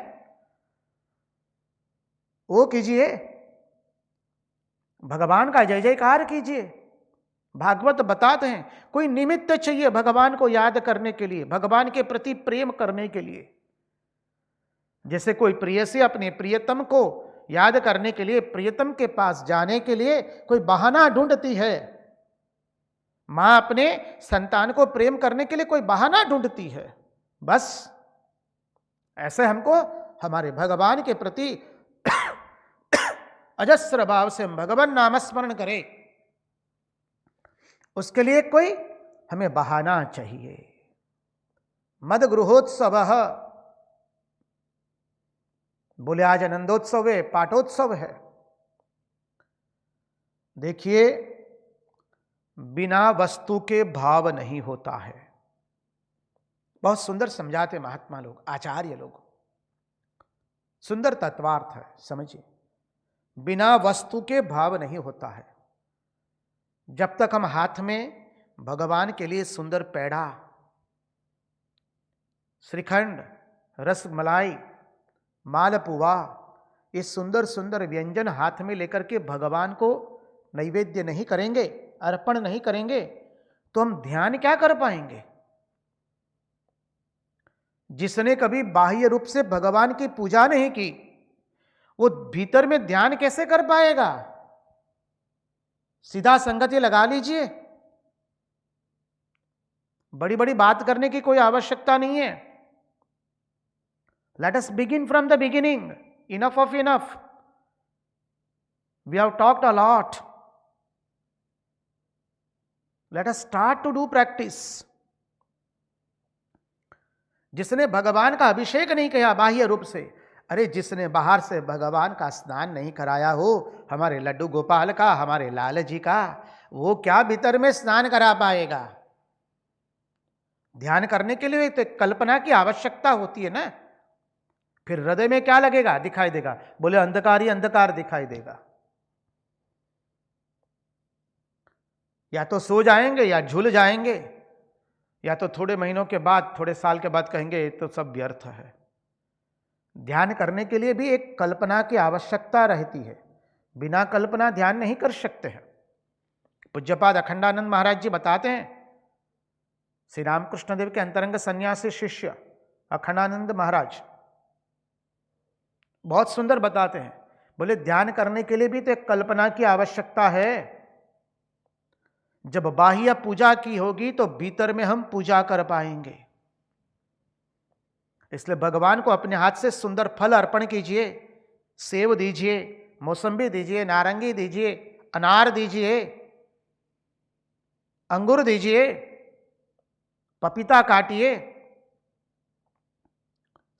वो कीजिए। भगवान का जय जयकार कीजिए। भागवत बताते हैं कोई निमित्त चाहिए भगवान को याद करने के लिए, भगवान के प्रति प्रेम करने के लिए। जैसे कोई प्रियसी अपने प्रियतम को याद करने के लिए, प्रियतम के पास जाने के लिए कोई बहाना ढूंढती है। मां अपने संतान को प्रेम करने के लिए कोई बहाना ढूंढती है। बस ऐसे हमको हमारे भगवान के प्रति अजस्र भाव से हम भगवान नामस्मरण करें, उसके लिए कोई हमें बहाना चाहिए। मद गृहोत्सव, बोले आज आनंदोत्सव है, पाठोत्सव है। देखिए, बिना वस्तु के भाव नहीं होता है। बहुत सुंदर समझाते महात्मा लोग, आचार्य लोग, सुंदर तत्वार्थ है, समझिए। बिना वस्तु के भाव नहीं होता है। जब तक हम हाथ में भगवान के लिए सुंदर पेड़ा, श्रीखंड, रसमलाई, मालपुआ, ये सुंदर सुंदर व्यंजन हाथ में लेकर के भगवान को नैवेद्य नहीं करेंगे, अर्पण नहीं करेंगे, तो हम ध्यान क्या कर पाएंगे? जिसने कभी बाह्य रूप से भगवान की पूजा नहीं की, वो भीतर में ध्यान कैसे कर पाएगा? सीधा संगति लगा लीजिए। बड़ी बड़ी बात करने की कोई आवश्यकता नहीं है। Let us begin from the beginning. Enough of enough. We have talked a lot. Let us start to do practice. जिसने भगवान का अभिषेक नहीं किया बाह्य रूप से, अरे जिसने बाहर से भगवान का स्नान नहीं कराया हो, हमारे लड्डू गोपाल का, हमारे लाल जी का, वो क्या भीतर में स्नान करा पाएगा? ध्यान करने के लिए तो कल्पना की आवश्यकता होती है ना। फिर हृदय में क्या लगेगा? दिखाई देगा। बोले अंधकार ही अंधकार दिखाई देगा। या तो सो जाएंगे या झूल जाएंगे, या तो थोड़े महीनों के बाद, थोड़े साल के बाद कहेंगे ये तो सब व्यर्थ है। ध्यान करने के लिए भी एक कल्पना की आवश्यकता रहती है। बिना कल्पना ध्यान नहीं कर सकते हैं। पूज्यपाद अखंडानंद महाराज जी बताते हैं, श्री रामकृष्ण देव के अंतरंग सन्यासी शिष्य अखंडानंद महाराज बहुत सुंदर बताते हैं। बोले ध्यान करने के लिए भी तो एक कल्पना की आवश्यकता है। जब बाह्य पूजा की होगी तो भीतर में हम पूजा कर पाएंगे। इसलिए भगवान को अपने हाथ से सुंदर फल अर्पण कीजिए। सेब दीजिए, मौसम्बी दीजिए, नारंगी दीजिए, अनार दीजिए, अंगूर दीजिए, पपीता काटिए।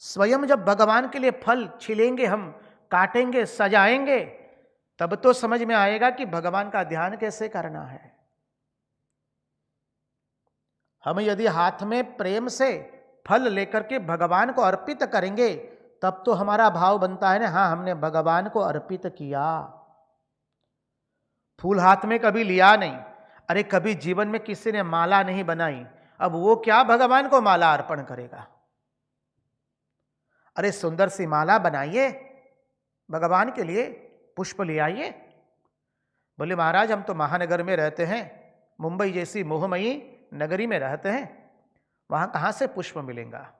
स्वयं जब भगवान के लिए फल छिलेंगे, हम काटेंगे, सजाएंगे, तब तो समझ में आएगा कि भगवान का ध्यान कैसे करना है। हम यदि हाथ में प्रेम से फल लेकर के भगवान को अर्पित करेंगे, तब तो हमारा भाव बनता है ना, हाँ हमने भगवान को अर्पित किया। फूल हाथ में कभी लिया नहीं, अरे कभी जीवन में किसी ने माला नहीं बनाई, अब वो क्या भगवान को माला अर्पण करेगा? अरे सुंदर सी माला बनाइए भगवान के लिए, पुष्प ले आइए। बोले महाराज हम तो महानगर में रहते हैं, मुंबई जैसी मोहमयी नगरी में रहते हैं, वहां कहां से पुष्प मिलेगा?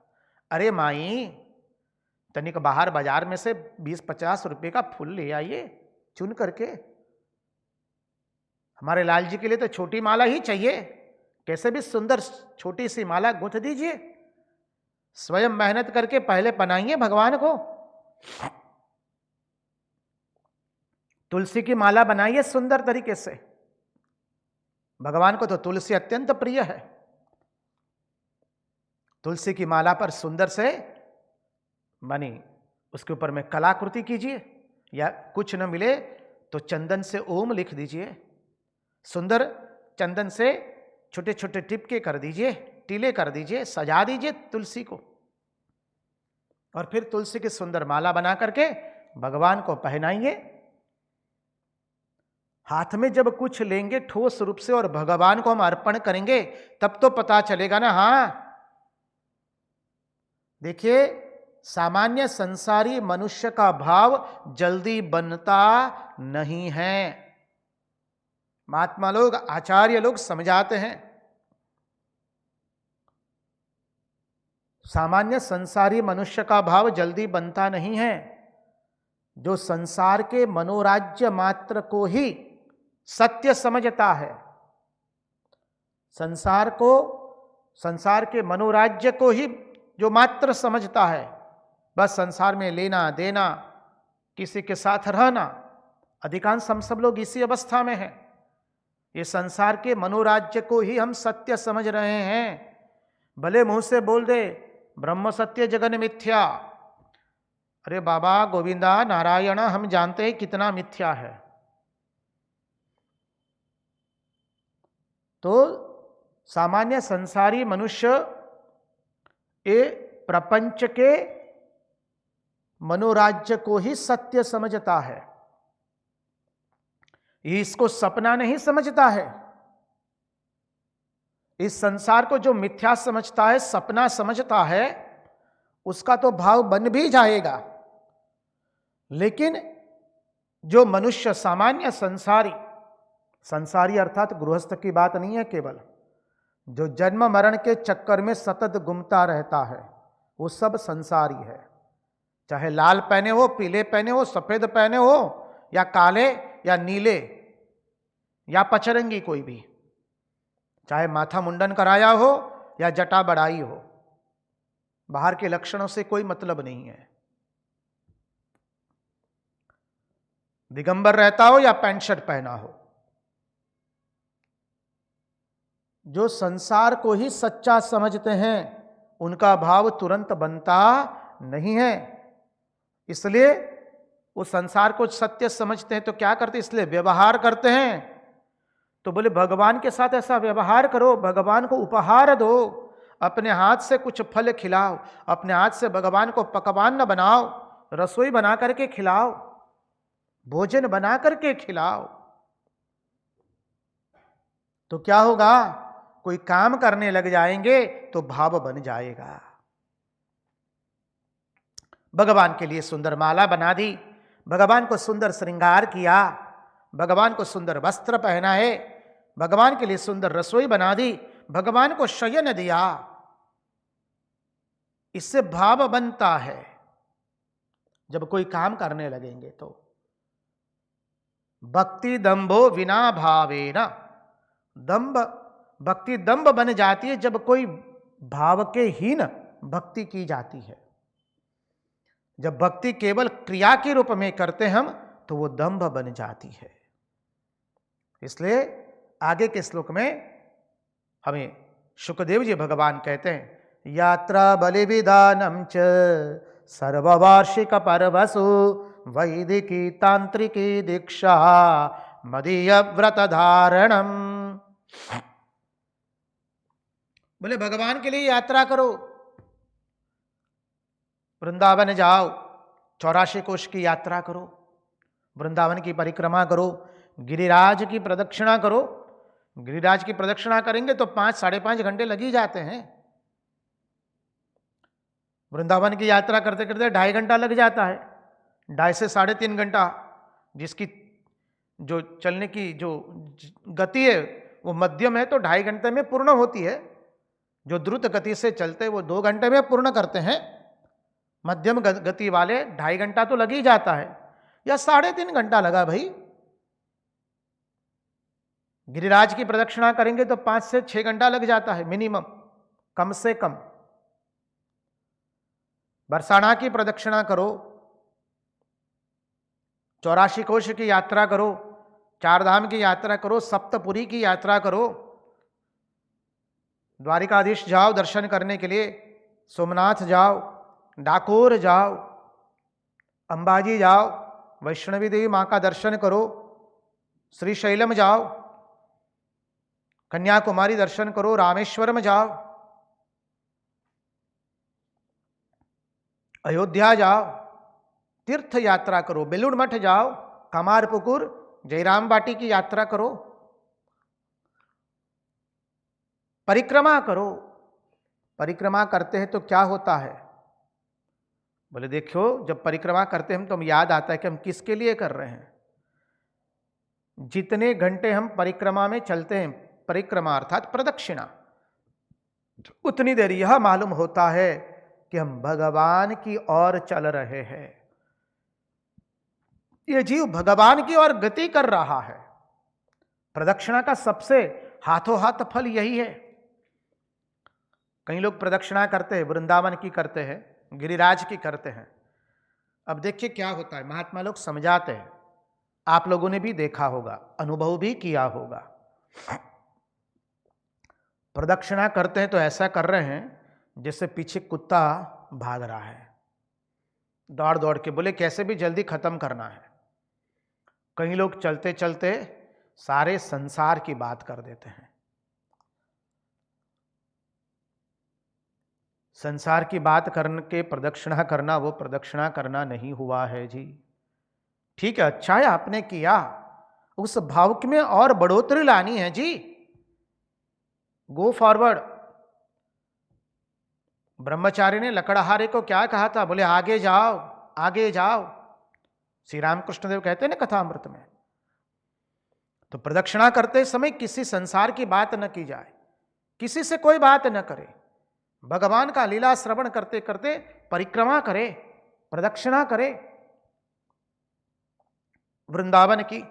अरे माई, तनिक बाहर बाजार में से 20-50 रुपए का फूल ले आइए चुन करके। हमारे लाल जी के लिए तो छोटी माला ही चाहिए, कैसे भी सुंदर छोटी सी माला गूंथ दीजिए। स्वयं मेहनत करके पहले बनाइए भगवान को। तुलसी की माला बनाइए सुंदर तरीके से। भगवान को तो तुलसी अत्यंत प्रिय है। तुलसी की माला पर सुंदर से मानी उसके ऊपर में कलाकृति कीजिए, या कुछ न मिले तो चंदन से ओम लिख दीजिए। सुंदर चंदन से छोटे छोटे टिपके कर दीजिए, टीले कर दीजिए, सजा दीजिए तुलसी को, और फिर तुलसी की सुंदर माला बना करके भगवान को पहनाइए। हाथ में जब कुछ लेंगे ठोस रूप से और भगवान को हम अर्पण करेंगे, तब तो पता चलेगा ना। हां देखिए, सामान्य संसारी मनुष्य का भाव जल्दी बनता नहीं है। महात्मा लोग, आचार्य लोग समझाते हैं, सामान्य संसारी मनुष्य का भाव जल्दी बनता नहीं है। जो संसार के मनोराज्य मात्र को ही सत्य समझता है, संसार के मनोराज्य को ही जो मात्र समझता है, बस संसार में लेना देना, किसी के साथ रहना, अधिकांश हम सब लोग इसी अवस्था में हैं। ये संसार के मनोराज्य को ही हम सत्य समझ रहे हैं। भले मुंह से बोल दे ब्रह्म सत्य जगन मिथ्या, अरे बाबा गोविंदा नारायण, हम जानते हैं कितना मिथ्या है। तो सामान्य संसारी मनुष्य ये प्रपंच के मनोराज्य को ही सत्य समझता है, ये इसको सपना नहीं समझता है। इस संसार को जो मिथ्या समझता है, सपना समझता है, उसका तो भाव बन भी जाएगा। लेकिन जो मनुष्य सामान्य संसारी अर्थात गृहस्थ की बात नहीं है केवल, जो जन्म मरण के चक्कर में सतत घूमता रहता है, वो सब संसारी है। चाहे लाल पहने हो, पीले पहने हो, सफेद पहने हो, या काले या नीले या पचरंगी, कोई भी, चाहे माथा मुंडन कराया हो या जटा बढ़ाई हो, बाहर के लक्षणों से कोई मतलब नहीं है। दिगंबर रहता हो या पैंट शर्ट पहना हो, जो संसार को ही सच्चा समझते हैं, उनका भाव तुरंत बनता नहीं है। इसलिए वो संसार को सत्य समझते हैं तो क्या करते, इसलिए व्यवहार करते हैं। तो बोले भगवान के साथ ऐसा व्यवहार करो, भगवान को उपहार दो, अपने हाथ से कुछ फल खिलाओ, अपने हाथ से भगवान को पकवान न बनाओ, रसोई बना करके खिलाओ, भोजन बना करके खिलाओ। तो क्या होगा, कोई काम करने लग जाएंगे तो भाव बन जाएगा। भगवान के लिए सुंदर माला बना दी, भगवान को सुंदर श्रृंगार किया, भगवान को सुंदर वस्त्र पहनाए, भगवान के लिए सुंदर रसोई बना दी, भगवान को शयन दिया, इससे भाव बनता है। जब कोई काम करने लगेंगे तो भक्ति दंभो विना भावेन, भक्ति दंभ बन जाती है जब कोई भाव के हीन भक्ति की जाती है। जब भक्ति केवल क्रिया के रूप में करते हम तो वो दंभ बन जाती है। इसलिए आगे के श्लोक में हमें शुकदेव जी भगवान कहते हैं, यात्रा बलि विधानम च सर्ववार्षिक पर्वसु वैदिकी तांत्रिकी दीक्षा मदीय व्रत धारणम। बोले भगवान के लिए यात्रा करो, वृंदावन जाओ, 84 कोश की यात्रा करो, वृंदावन की परिक्रमा करो, गिरिराज की प्रदक्षिणा करो। गिरिराज की प्रदक्षिणा करेंगे तो 5-5.5 घंटे लग ही जाते हैं। वृंदावन की यात्रा करते करते 2.5 घंटा लग जाता है, 2.5 से 3.5 घंटा जिसकी जो चलने की जो गति है वो मध्यम है तो 2.5 घंटे में पूर्ण होती है। जो द्रुत गति से चलते वो 2 घंटे में पूर्ण करते हैं। मध्यम गति वाले 2.5 घंटा तो लग ही जाता है, या 3.5 घंटा लगा भाई। गिरिराज की प्रदक्षिणा करेंगे तो 5 से 6 घंटा लग जाता है मिनिमम, कम से कम। बरसाना की प्रदक्षिणा करो, 84 कोश की यात्रा करो, 4 धाम की यात्रा करो, सप्तपुरी की यात्रा करो, द्वारिकाधीश जाओ दर्शन करने के लिए, सोमनाथ जाओ, डाकोर जाओ, अंबाजी जाओ, वैष्णवी देवी मां का दर्शन करो, श्रीशैलम जाओ, कन्याकुमारी दर्शन करो, रामेश्वरम जाओ, अयोध्या जाओ, तीर्थ यात्रा करो, बेलूर मठ जाओ, कमारपुकुर, जयराम बाटी की यात्रा करो, परिक्रमा करो। परिक्रमा करते हैं तो क्या होता है? बोले देखो, जब परिक्रमा करते हैं तो हम याद आता है कि हम किसके लिए कर रहे हैं। जितने घंटे हम परिक्रमा में चलते हैं, परिक्रमा अर्थात प्रदक्षिणा, उतनी देर यह मालूम होता है कि हम भगवान की ओर चल रहे हैं। ये जीव भगवान की ओर गति कर रहा है। प्रदक्षिणा का सबसे हाथों हाथ फल यही है। कई लोग प्रदक्षिणा करते हैं, वृंदावन की करते हैं, गिरिराज की करते हैं। अब देखिए क्या होता है, महात्मा लोग समझाते हैं, आप लोगों ने भी देखा होगा, अनुभव भी किया होगा। प्रदक्षिणा करते हैं तो ऐसा कर रहे हैं जैसे पीछे कुत्ता भाग रहा है, दौड़ दौड़ के, बोले कैसे भी जल्दी खत्म करना है। कई लोग चलते चलते सारे संसार की बात कर देते हैं। संसार की बात करके प्रदक्षिणा करना, वो प्रदक्षिणा करना नहीं हुआ है जी। ठीक है, अच्छा है आपने किया, उस भाव में और बढ़ोतरी लानी है जी, गो फॉरवर्ड। ब्रह्मचारी ने लकड़हारे को क्या कहा था? बोले आगे जाओ, आगे जाओ। श्री रामकृष्ण देव कहते हैं ना कथामृत में। तो प्रदक्षिणा करते समय किसी संसार की बात न की जाए, किसी से कोई बात न करे, भगवान का लीला श्रवण करते करते परिक्रमा करे, प्रदक्षिणा करे। वृंदावन की,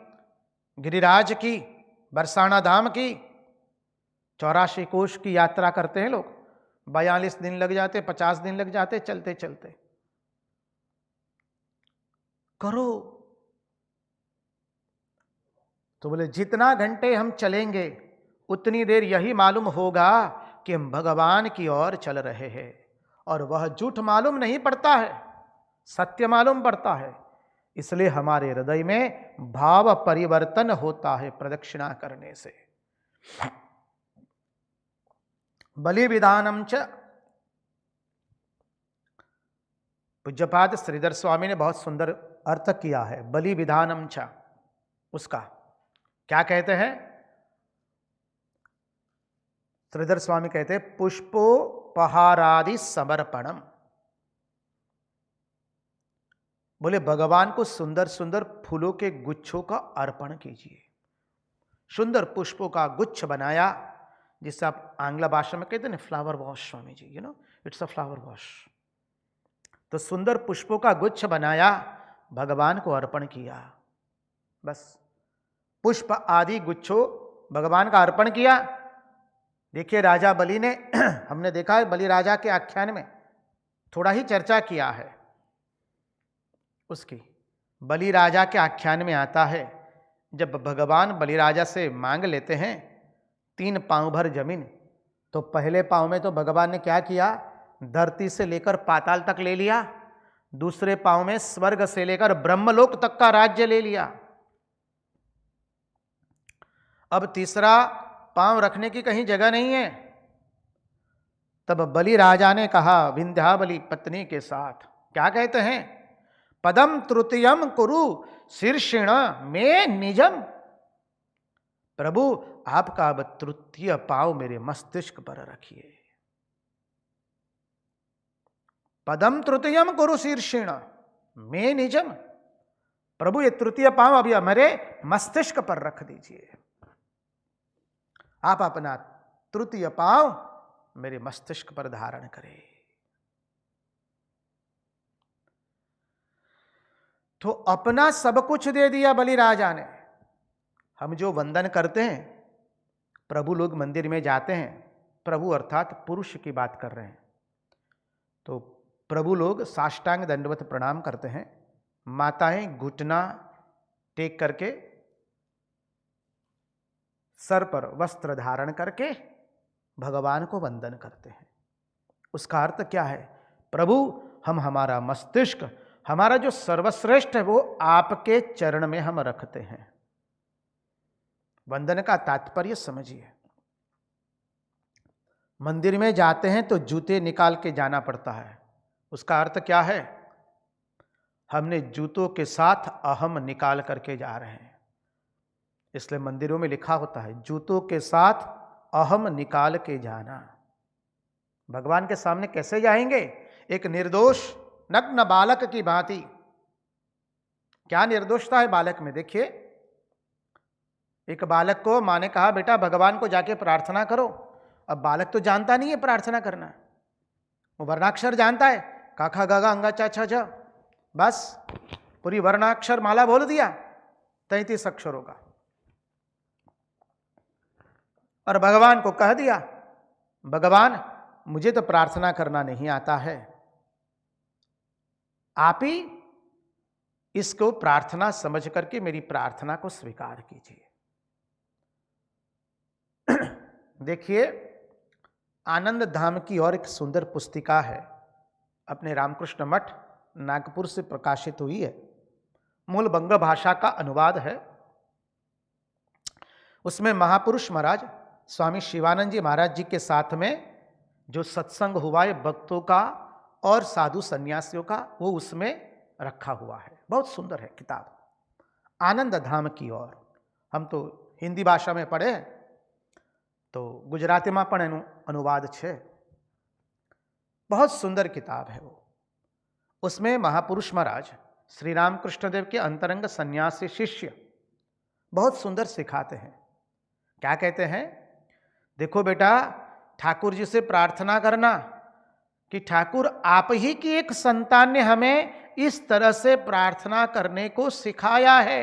गिरिराज की, बरसाना धाम की, 84 कोश की यात्रा करते हैं लोग। 42 दिन लग जाते, 50 दिन लग जाते चलते चलते। करो। तो बोले जितना घंटे हम चलेंगे उतनी देर यही मालूम होगा कि हम भगवान की ओर चल रहे हैं। और वह झूठ मालूम नहीं पड़ता है, सत्य मालूम पड़ता है। इसलिए हमारे हृदय में भाव परिवर्तन होता है प्रदक्षिणा करने से। बलि विधानम च, पूज्यपाद श्रीधर स्वामी ने बहुत सुंदर अर्थ किया है। बलि विधानम च, उसका क्या कहते हैं? श्रीधर स्वामी कहते हैं पुष्पोपहारादि समर्पणम। बोले भगवान को सुंदर सुंदर फूलों के गुच्छों का अर्पण कीजिए। सुंदर पुष्पों का गुच्छ बनाया, जिससे आप आंग्ल भाषा में कहते हैं flower wash, Swami ji, you know it's a flower wash. तो सुंदर पुष्पों का गुच्छ बनाया, भगवान को अर्पण किया। बस पुष्प आदि गुच्छों भगवान का अर्पण किया। देखिए राजा बलि ने हमने देखा है, बलि राजा के आख्यान में थोड़ा ही चर्चा किया है उसकी। बलि राजा के आख्यान में आता है, जब भगवान बलि राजा से मांग लेते हैं 3 पांव भर जमीन, तो पहले पांव में तो भगवान ने क्या किया? धरती से लेकर पाताल तक ले लिया। दूसरे पांव में स्वर्ग से लेकर ब्रह्मलोक तक का राज्य ले लिया। अब तीसरा पांव रखने की कहीं जगह नहीं है। तब बलि राजा ने कहा विंध्यावली पत्नी के साथ, क्या कहते हैं? पदम तृतीयम कुरु शीर्षिण में निजम। प्रभु आपका अब तृतीय पांव मेरे मस्तिष्क पर रखिए। पदम तृतीयम कुरु शीर्षिण में निजम। प्रभु ये तृतीय पांव अभी मेरे मस्तिष्क पर रख दीजिए। आप अपना तृतीय पांव मेरे मस्तिष्क पर धारण करें। तो अपना सब कुछ दे दिया बलिराजा ने। हम जो वंदन करते हैं, प्रभु लोग मंदिर में जाते हैं, प्रभु अर्थात पुरुष की बात कर रहे हैं, तो प्रभु लोग साष्टांग दंडवत प्रणाम करते हैं, माताएं घुटना टेक करके सर पर वस्त्र धारण करके भगवान को वंदन करते हैं। उसका अर्थ क्या है? प्रभु, हम हमारा मस्तिष्क, हमारा जो सर्वश्रेष्ठ है वो आपके चरण में हम रखते हैं। वंदन का तात्पर्य समझिए। मंदिर में जाते हैं तो जूते निकाल के जाना पड़ता है। उसका अर्थ क्या है? हमने जूतों के साथ अहम निकाल करके जा रहे हैं। इसलिए मंदिरों में लिखा होता है, जूतों के साथ अहम निकाल के जाना। भगवान के सामने कैसे जाएंगे? एक निर्दोष नग्न बालक की भांति। क्या निर्दोषता है बालक में? देखिए, एक बालक को माँ ने कहा, बेटा भगवान को जाके प्रार्थना करो। अब बालक तो जानता नहीं है प्रार्थना करना, वो वर्णाक्षर जानता है, का खा गा गा अंगा चा छा झ, बस पूरी वर्णाक्षर माला बोल दिया, 33 अक्षरों का, और भगवान को कह दिया, भगवान मुझे तो प्रार्थना करना नहीं आता है, आप ही इसको प्रार्थना समझ करके मेरी प्रार्थना को स्वीकार कीजिए। देखिए, आनंद धाम की और एक सुंदर पुस्तिका है, अपने रामकृष्ण मठ नागपुर से प्रकाशित हुई है, मूल बंग भाषा का अनुवाद है। उसमें महापुरुष महाराज स्वामी शिवानंद जी महाराज जी के साथ में जो सत्संग हुआ है भक्तों का और साधु सन्यासियों का, वो उसमें रखा हुआ है। बहुत सुंदर है किताब, आनंद धाम की ओर। हम तो हिंदी भाषा में पढ़े, तो गुजराती में पण एनु अनुवाद छे। बहुत सुंदर किताब है वो। उसमें महापुरुष महाराज श्री रामकृष्ण देव के अंतरंग सन्यासी शिष्य बहुत सुंदर सिखाते हैं। क्या कहते हैं? देखो बेटा, ठाकुर जी से प्रार्थना करना कि ठाकुर आप ही की एक संतान ने हमें इस तरह से प्रार्थना करने को सिखाया है।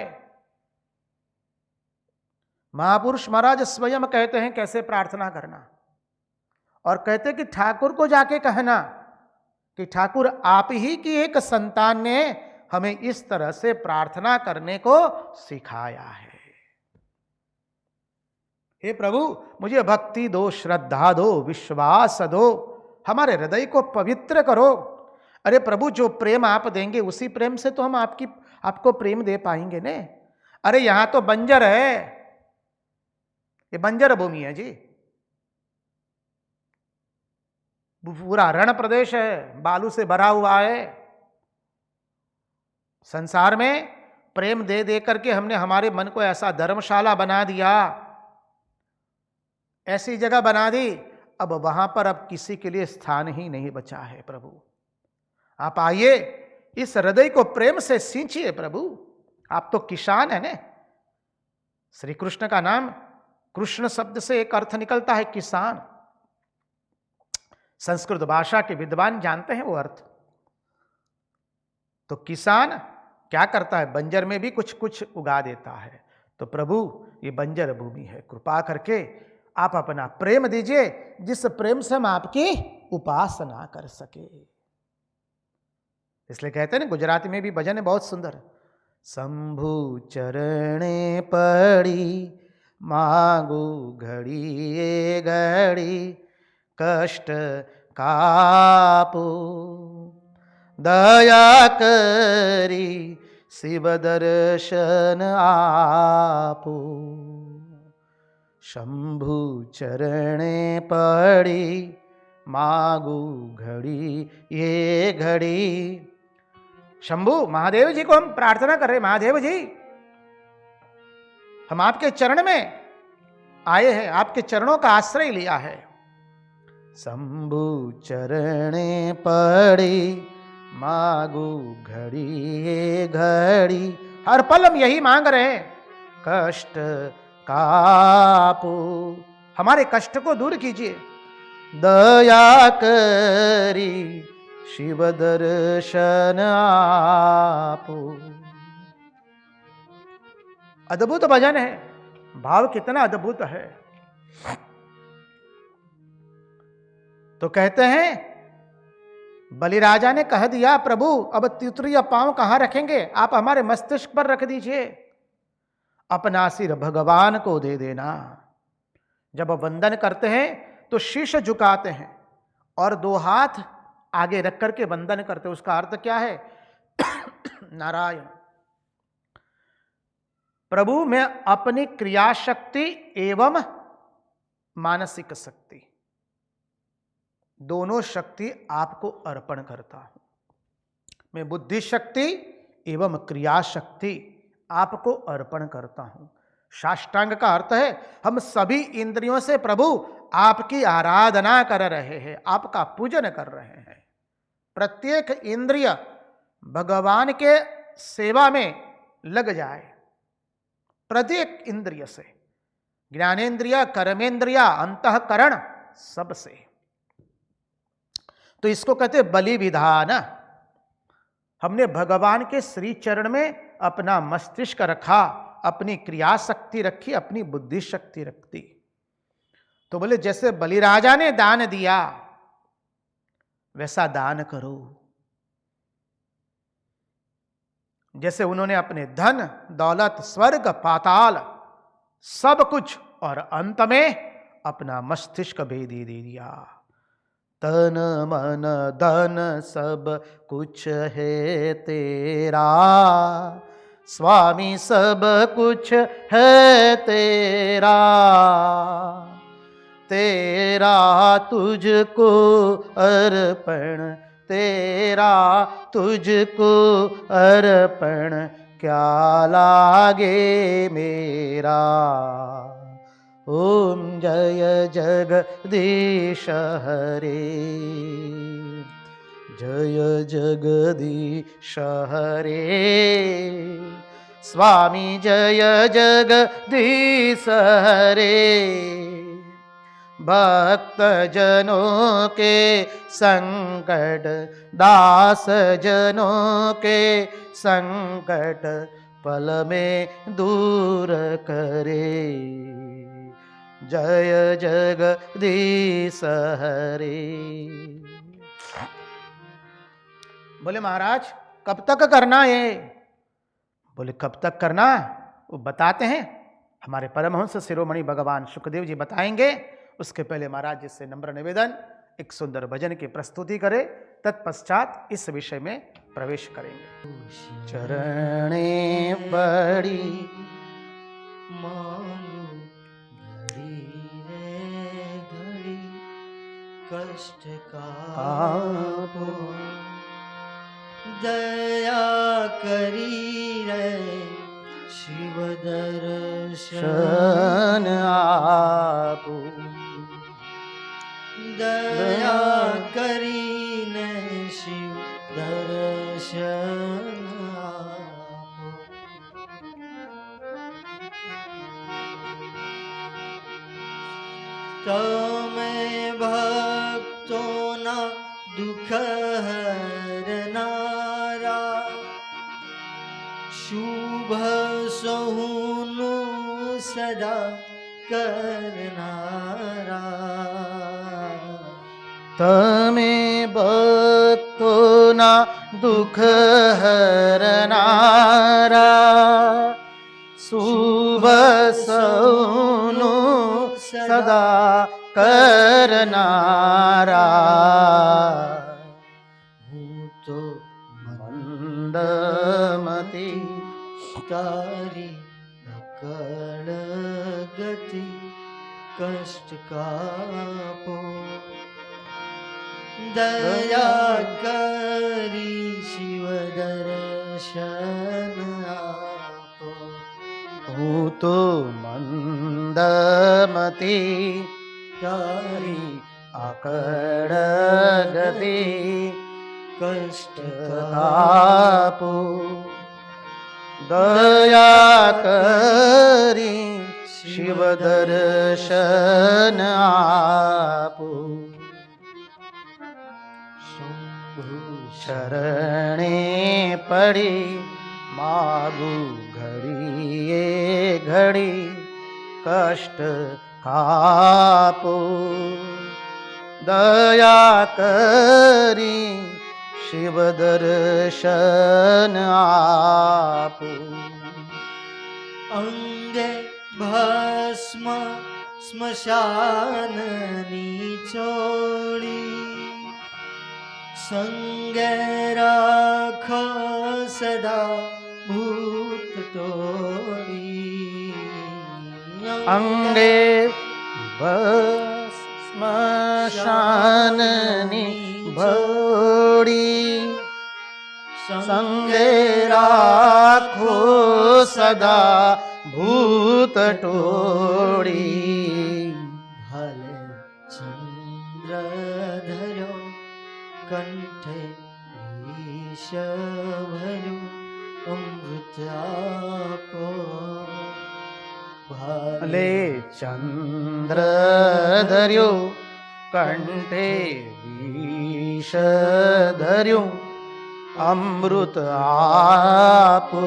महापुरुष महाराज स्वयं कहते हैं कैसे प्रार्थना करना, और कहते कि ठाकुर को जाके कहना कि ठाकुर आप ही की एक संतान ने हमें इस तरह से प्रार्थना करने को सिखाया है। हे प्रभु, मुझे भक्ति दो, श्रद्धा दो, विश्वास दो, हमारे हृदय को पवित्र करो। अरे प्रभु, जो प्रेम आप देंगे उसी प्रेम से तो हम आपको प्रेम दे पाएंगे ने। अरे यहां तो बंजर है, ये बंजर भूमि है जी, पूरा रण प्रदेश है, बालू से भरा हुआ है। संसार में प्रेम दे दे करके हमने हमारे मन को ऐसा धर्मशाला बना दिया, ऐसी जगह बना दी, अब वहां पर अब किसी के लिए स्थान ही नहीं बचा है। प्रभु आप आइए, इस हृदय को प्रेम से सींचिए। प्रभु आप तो किसान है ने। श्री कृष्ण का नाम, कृष्ण शब्द से एक अर्थ निकलता है किसान। संस्कृत भाषा के विद्वान जानते हैं वो अर्थ। तो किसान क्या करता है? बंजर में भी कुछ कुछ उगा देता है। तो प्रभु ये बंजर भूमि है, कृपा करके आप अपना प्रेम दीजिए, जिस प्रेम से हम आपकी उपासना कर सके। इसलिए कहते हैं ना, गुजराती में भी भजन है बहुत सुंदर, शंभु चरणे पड़ी मांगू घड़ी ये घड़ी कष्ट कापू दया करी शिव दर्शन आपू। शंभु चरणे पड़ी मांगू घड़ी ये घड़ी। शंभु महादेव जी को हम प्रार्थना कर रहे हैं, महादेव जी हम आपके चरण में आए हैं, आपके चरणों का आश्रय लिया है। शंभु चरणे पड़ी मांगू घड़ी ये घड़ी, हर पल हम यही मांग रहे हैं, कष्ट कापू हमारे कष्ट को दूर कीजिए। दया करी शिव दर्शन आपो। अद्भुत भजन है, भाव कितना अद्भुत है। तो कहते हैं बलिराजा ने कह दिया, प्रभु अब त्रिपुरी पांव कहां रखेंगे, आप हमारे मस्तिष्क पर रख दीजिए, अपना सिर भगवान को दे देना। जब वंदन करते हैं तो शीश झुकाते हैं और दो हाथ आगे रख करके वंदन करते हैं। उसका अर्थ क्या है? नारायण प्रभु मैं अपनी क्रिया शक्ति एवं मानसिक शक्ति दोनों शक्ति आपको अर्पण करता हूं। मैं बुद्धि शक्ति एवं क्रिया शक्ति आपको अर्पण करता हूं। साष्टांग का अर्थ है हम सभी इंद्रियों से प्रभु आपकी आराधना कर रहे हैं, आपका पूजन कर रहे हैं। प्रत्येक इंद्रिय भगवान के सेवा में लग जाए, प्रत्येक इंद्रिय से, ज्ञानेन्द्रिय, कर्मेंद्रिय, अंतःकरण, सबसे। तो इसको कहते बलि विधान। हमने भगवान के श्री चरण में अपना मस्तिष्क रखा, अपनी क्रिया शक्ति रखी, अपनी बुद्धि शक्ति रखती। तो बोले जैसे बलिराजा ने दान दिया वैसा दान करो। जैसे उन्होंने अपने धन दौलत स्वर्ग पाताल सब कुछ और अंत में अपना मस्तिष्क भी दे दिया। तन मन धन सब कुछ है तेरा, स्वामी सब कुछ है तेरा, तेरा तुझको अर्पण, तेरा तुझको अर्पण, क्या लागे मेरा। ओम जय जगदीश हरे, जय जगदीश हरे, स्वामी जय जगदीश हरे। भक्त जनों के संकट, दास जनों के संकट पल में दूर करे, जय जगदीश हरे। बोले महाराज कब तक करना है? बोले कब तक करना वो बताते हैं, हमारे परमहंस शिरोमणि भगवान शुकदेव जी बताएंगे। उसके पहले महाराज जी से नम्र निवेदन, एक सुंदर भजन की प्रस्तुति करें, तत्पश्चात इस विषय में प्रवेश करेंगे। चरणे बड़ी मानो घड़ी रे घड़ी कष्ट का आपो, दया करी रे शिव दर्शन आपो, दया करी ने शिव दर्शन आपो। तमें भक्तों ना दुख हरनारा, शुभ सहुनु सदा करनारा। तमें भक्तों ना दुख हरनारा, शुभ सहुनु सदा करनारा। हूँ तो मंदमती तारी अकड़ गति कष्ट का पो, दया करी शिव दर्शन आपो। हूँ तो मंदमती तारी अकड़ गति कष्ट आपो, दया करी શિવ દર્શન આપો. શંભુ શરણે પડી માગું ઘડીએ ઘડી કષ્ટ કાપો. દયા કરી શિવ દર્શન આપો. અંગે ભસ્મ સ્મશાનની ચોળી, સંગે રાખો સદા ભૂત ટોળી. અંગે સ્મશાનની ભોળી, સંગે રાખો સદા ભૂત ટોળી. ભલે ચંદ્ર ધર્યો કંઠે વિષ ભર્યું અમૃત આપો. ભલે ચંદ્ર ધર્યો કંઠે વિષ ધર્યું અમૃત આપો.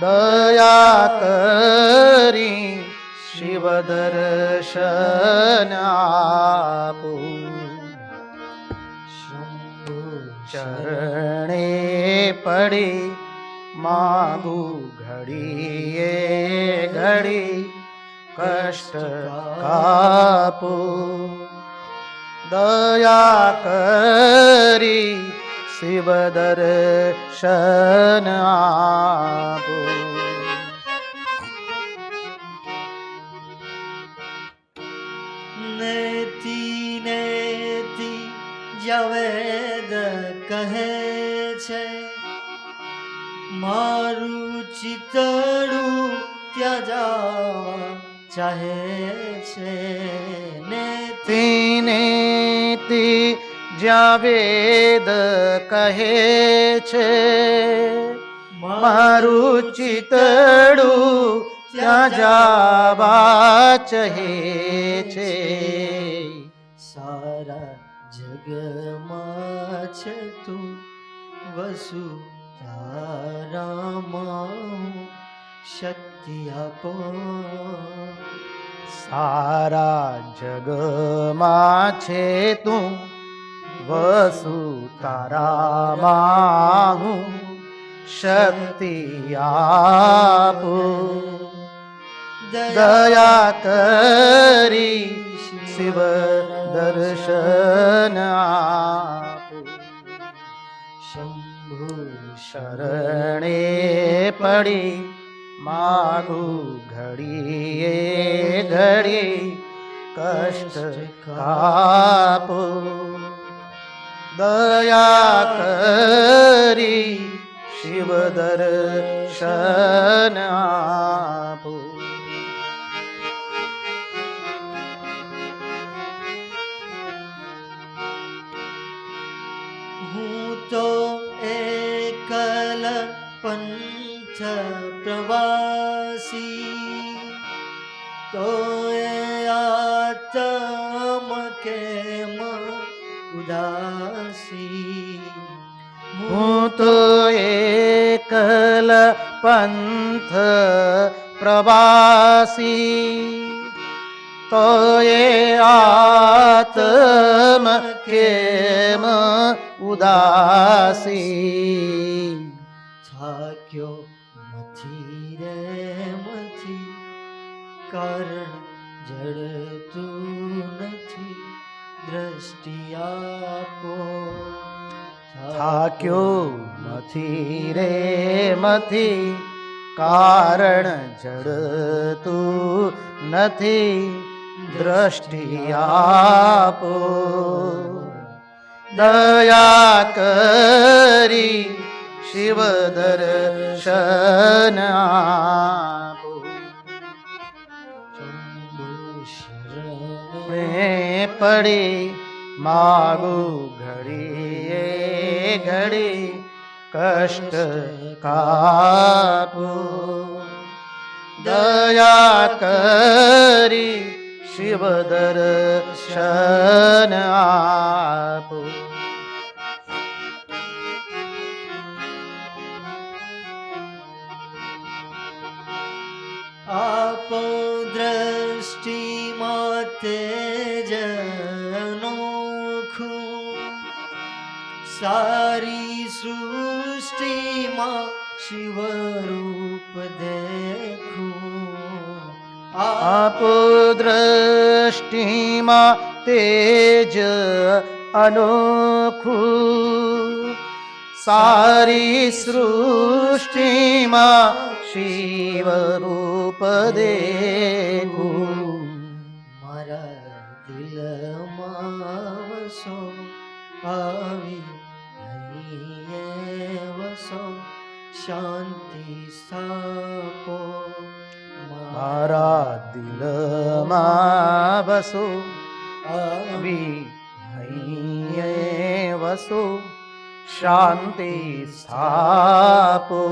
દયા કરી શિવ દર્શન આપો. શંભુ ચરણે પડી માગું ઘડીએ ઘડી કષ્ટ કાપો. દયા કરી શિવ દર્શન આપો. નેતિ નેતિ જવેદ કહે છે, મારું ચિતડું ત્યજાવા ચાહે છે. નેતિ નેતિ જ્યાં વેદ કહે છે, મારું ચિતડું ત્યાં જાવા ચહે છે. સારા જગમાં છે તું વસુ તારામાં શક્તિ આપો. સારા જગમાં છે તું વસુ તારામાં હું શક્તિ આપો. દયા કરી શિવ દર્શન આપો. શંભુ શરણે પડી માગું ઘડીએ ઘડી કષ્ટ કાપો. દયા કરી શિવ દર્શન આપો. હું તો એકલ પંથ પ્રવાસી, તો આત્મ કેમ ઉદાસી. હું તો એકલ પંથ પ્રવાસી, તો એ આત્મ કેમ ઉદાસી. થાક્યો મથી રે મથી, કારણ જડતું નથી દ્રષ્ટિ આપો. થાક્યો મથી રે મથી, કારણ જડતું નથી દ્રષ્ટિ આપો. દયા કરી શિવ દર્શન આપો. મેં પડી માગું ઘડીએ ઘડી કષ્ટ કાપો. दया करी शिव दर्शन आपो। आप दृष्टि माते जनोखुं, सारी सृष्टि मां शिव रूप देखूं। आप दृष्टि मां तेज अनोखुं, सारी सृष्टि मां शिव रूप देखूं। मारा दिलમાં વસો આવી હૈયે વસો શાંતિ સ્થાપો। મારા દિલમાં વસો આવી હૈયે વસો શાંતિ સ્થાપો।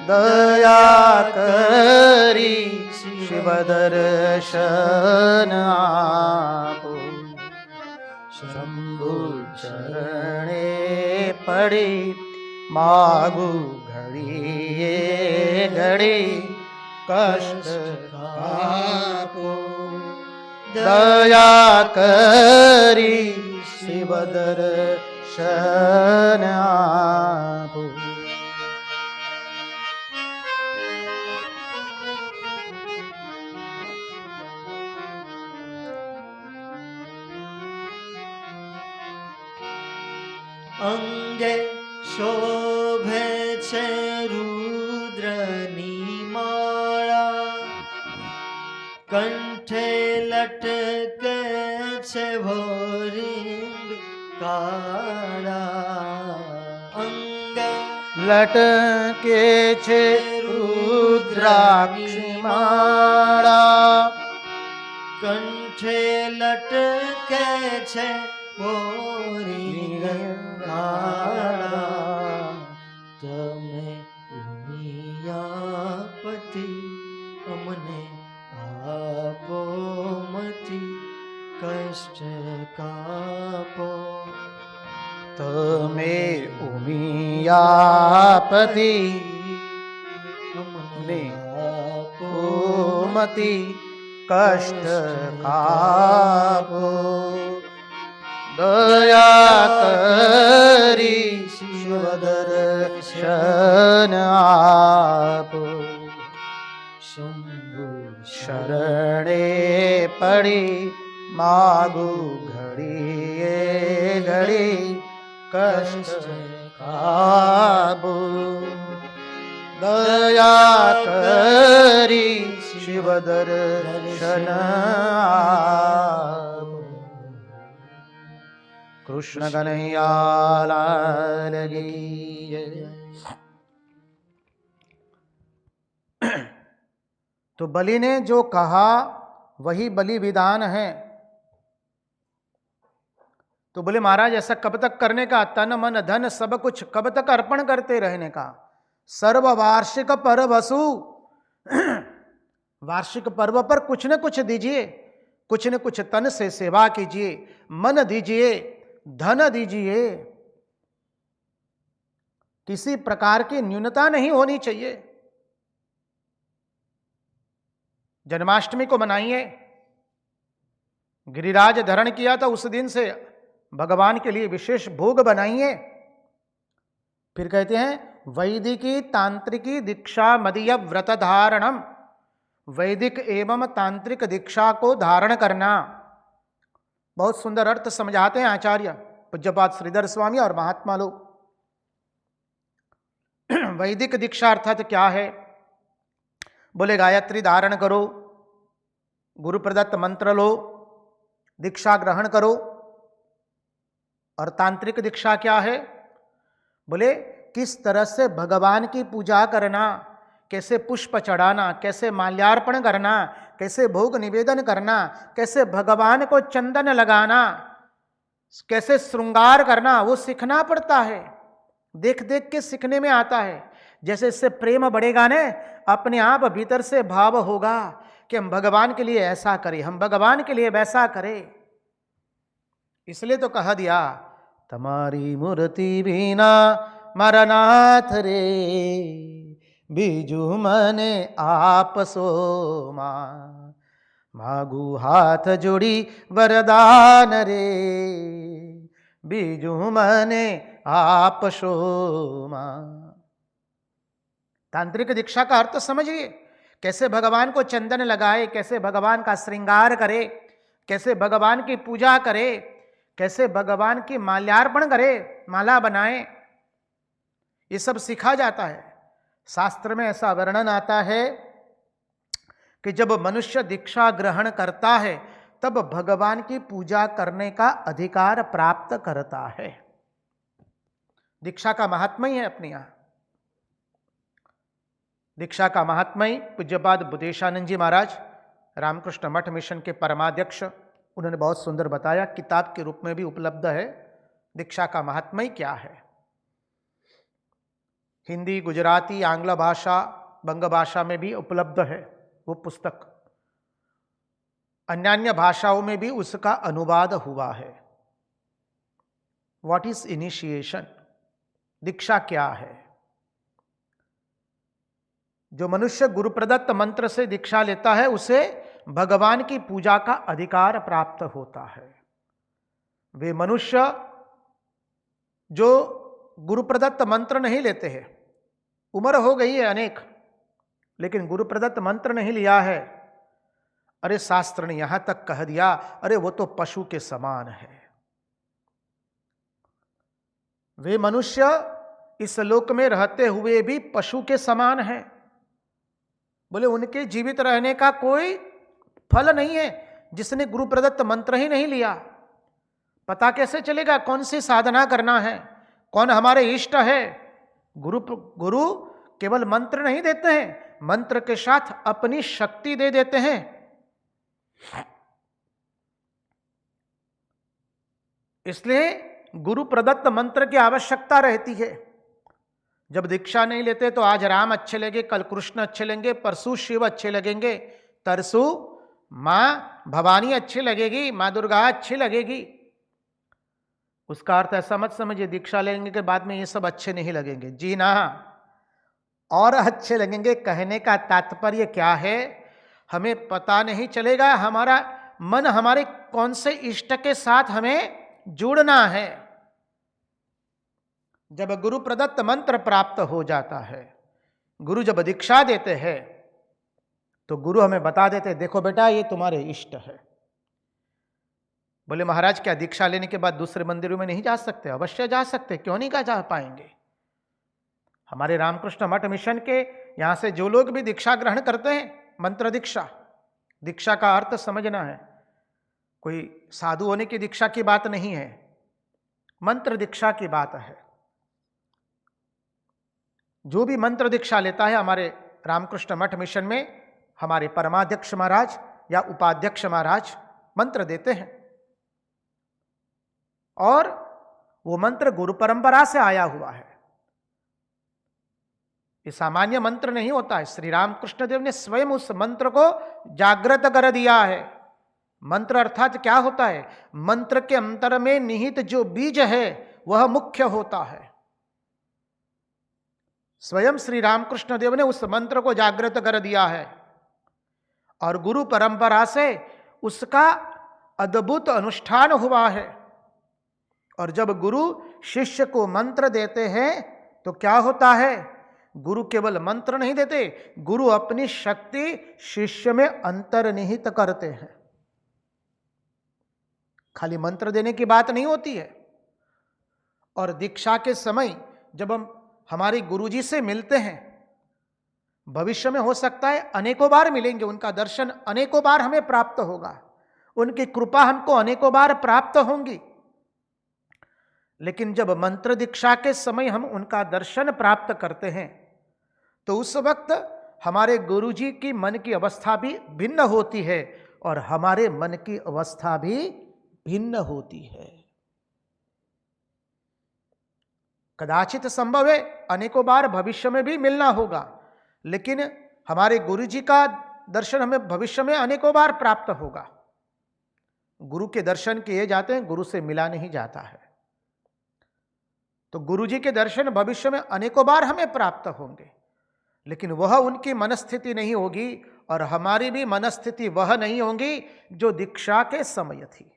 દયા કરી शिव दर्शन आपो। शंभु चरणे पड़ी मागु घड़िए घड़ी कष्ट आपो। दया करी शिव दर्शन आपो। અંગે શોભે છે રુદ્રની માળા, કંઠે લટકે છે ભોરિંગ કાળા। અંગે लटके छे रुद्राक्षी माळा, કંઠે લટકે છે ભોરિંગ કાળા। તમે ઉમિયાપતિ અમને આપો મતી કષ્ટ કાપો। तमे उमियापति અમને આપો मति कष्ट कापो। दया करी शिव दर्शन आपो। શંભુ शरणे पड़ी मागु घड़िए घड़ी कष्ट काबू। दया करी शिव दर्शन आपो। कृष्ण कन्हैया लाल की जय। तो बलि ने जो कहा वही बलि विधान है। तो बोले महाराज ऐसा कब तक करने का, तन मन धन सब कुछ कब तक अर्पण करते रहने का। सर्व वार्षिक पर्वसु वार्षिक पर्व पर कुछ न कुछ दीजिए, कुछ न कुछ तन से सेवा कीजिए, मन दीजिए, धन दीजिए। किसी प्रकार की न्यूनता नहीं होनी चाहिए। जन्माष्टमी को मनाइए, गिरिराज धरण किया था उस दिन से भगवान के लिए विशेष भोग बनाइए। फिर कहते हैं वैदिकी तांत्रिकी दीक्षा मदीय व्रत धारणम, वैदिक एवं तांत्रिक दीक्षा को धारण करना। बहुत सुंदर अर्थ समझाते हैं आचार्य पूज्यपाद श्रीधर स्वामी और महात्मा लोग। वैदिक दीक्षा अर्थात क्या है? बोले गायत्री धारण करो, गुरु प्रदत्त मंत्र लो, दीक्षा ग्रहण करो। और तांत्रिक दीक्षा क्या है? बोले किस तरह से भगवान की पूजा करना, कैसे पुष्प चढ़ाना, कैसे माल्यार्पण करना, कैसे भोग निवेदन करना, कैसे भगवान को चंदन लगाना, कैसे श्रृंगार करना, वो सीखना पड़ता है। देख देख के सीखने में आता है। जैसे इससे प्रेम बढ़ेगा ना, अपने आप भीतर से भाव होगा कि हम भगवान के लिए ऐसा करें, हम भगवान के लिए वैसा करें। इसलिए तो कह दिया, तुम्हारी मूर्ति बिना मारा नाथ रे, बीजू मने आप सो मां, मागू हाथ जोड़ी वरदान रे, बीजू मने आप सो मां। तांत्रिक दीक्षा का अर्थ समझिए, कैसे भगवान को चंदन लगाए, कैसे भगवान का श्रृंगार करे, कैसे भगवान की पूजा करे, कैसे भगवान की माल्यार्पण करे, माला बनाए, ये सब सिखा जाता है। शास्त्र में ऐसा वर्णन आता है कि जब मनुष्य दीक्षा ग्रहण करता है तब भगवान की पूजा करने का अधिकार प्राप्त करता है। दीक्षा का महात्मा ही है अपने यहां। दीक्षा का महात्मा ही पूज्यपाद बुद्धेशानंद जी महाराज, रामकृष्ण मठ मिशन के परमाध्यक्ष, उन्होंने बहुत सुंदर बताया, किताब के रूप में भी उपलब्ध है। दीक्षा का महात्मा ही क्या है, हिंदी, गुजराती, आंग्ल भाषा, बंग भाषा में भी उपलब्ध है वो पुस्तक। अन्य भाषाओं में भी उसका अनुवाद हुआ है। व्हाट इज इनिशिएशन, दीक्षा क्या है। जो मनुष्य गुरु प्रदत्त मंत्र से दीक्षा लेता है उसे भगवान की पूजा का अधिकार प्राप्त होता है। वे मनुष्य जो गुरु प्रदत्त मंत्र नहीं लेते हैं, उम्र हो गई है अनेक, लेकिन गुरु प्रदत्त मंत्र नहीं लिया है, अरे शास्त्र ने यहां तक कह दिया, अरे वो तो पशु के समान है। वे मनुष्य इस लोक में रहते हुए भी पशु के समान है। बोले उनके जीवित रहने का कोई फल नहीं है जिसने गुरु प्रदत्त मंत्र ही नहीं लिया। पता कैसे चलेगा कौन सी साधना करना है, कौन हमारे इष्ट है। गुरु केवल मंत्र नहीं देते हैं, मंत्र के साथ अपनी शक्ति दे देते हैं। इसलिए गुरु प्रदत्त मंत्र की आवश्यकता रहती है। जब दीक्षा नहीं लेते तो आज राम अच्छे लगे, कल कृष्ण अच्छे लगेंगे, परसों शिव अच्छे लगेंगे, तरसों मां भवानी अच्छी लगेगी, मां दुर्गा अच्छी लगेगी। उसका अर्थ ऐसा मत समझिए दीक्षा लेने के बाद में ये सब अच्छे नहीं लगेंगे। जी ना, और अच्छे लगेंगे। कहने का तात्पर्य क्या है, हमें पता नहीं चलेगा हमारा मन हमारे कौन से इष्ट के साथ हमें जुड़ना है। जब गुरु प्रदत्त मंत्र प्राप्त हो जाता है, गुरु जब दीक्षा देते हैं तो गुरु हमें बता देते, देखो बेटा ये तुम्हारे इष्ट है। बोले महाराज क्या दीक्षा लेने के बाद दूसरे मंदिरों में नहीं जा सकते? अवश्य जा सकते, क्यों नहीं जा पाएंगे। हमारे रामकृष्ण मठ मिशन के यहां से जो लोग भी दीक्षा ग्रहण करते हैं, मंत्र दीक्षा, दीक्षा का अर्थ समझना है, कोई साधु होने की दीक्षा की बात नहीं है, मंत्र दीक्षा की बात है। जो भी मंत्र दीक्षा लेता है हमारे रामकृष्ण मठ मिशन में, हमारे परमाध्यक्ष महाराज या उपाध्यक्ष महाराज मंत्र देते हैं, और वो मंत्र गुरु परंपरा से आया हुआ है। ये सामान्य मंत्र नहीं होता है। श्री रामकृष्ण देव ने स्वयं उस मंत्र को जागृत कर दिया है। मंत्र अर्थात क्या होता है? मंत्र के अंतर में निहित जो बीज है वह मुख्य होता है। स्वयं श्री रामकृष्ण देव ने उस मंत्र को जागृत कर दिया है और गुरु परंपरा से उसका अद्भुत अनुष्ठान हुआ है। और जब गुरु शिष्य को मंत्र देते हैं तो क्या होता है? गुरु केवल मंत्र नहीं देते, गुरु अपनी शक्ति शिष्य में अंतर्निहित करते हैं। खाली मंत्र देने की बात नहीं होती है। और दीक्षा के समय जब हम हमारे गुरुजी से मिलते हैं, भविष्य में हो सकता है अनेकों बार मिलेंगे, उनका दर्शन अनेकों बार हमें प्राप्त होगा, उनकी कृपा हमको अनेकों बार प्राप्त होंगी। लेकिन जब मंत्र दीक्षा के समय हम उनका दर्शन प्राप्त करते हैं तो उस वक्त हमारे गुरुजी की मन की अवस्था भी भिन्न होती है और हमारे मन की अवस्था भी भिन्न होती है। कदाचित संभव है अनेकों बार भविष्य में भी मिलना होगा, लेकिन हमारे गुरु जी का दर्शन हमें भविष्य में अनेकों बार प्राप्त होगा। गुरु के दर्शन किए जाते हैं, गुरु से मिला नहीं जाता है। तो गुरु जी के दर्शन भविष्य में अनेकों बार हमें प्राप्त होंगे, लेकिन वह उनकी मनस्थिति नहीं होगी और हमारी भी मनस्थिति वह नहीं होगी जो दीक्षा के समय थी।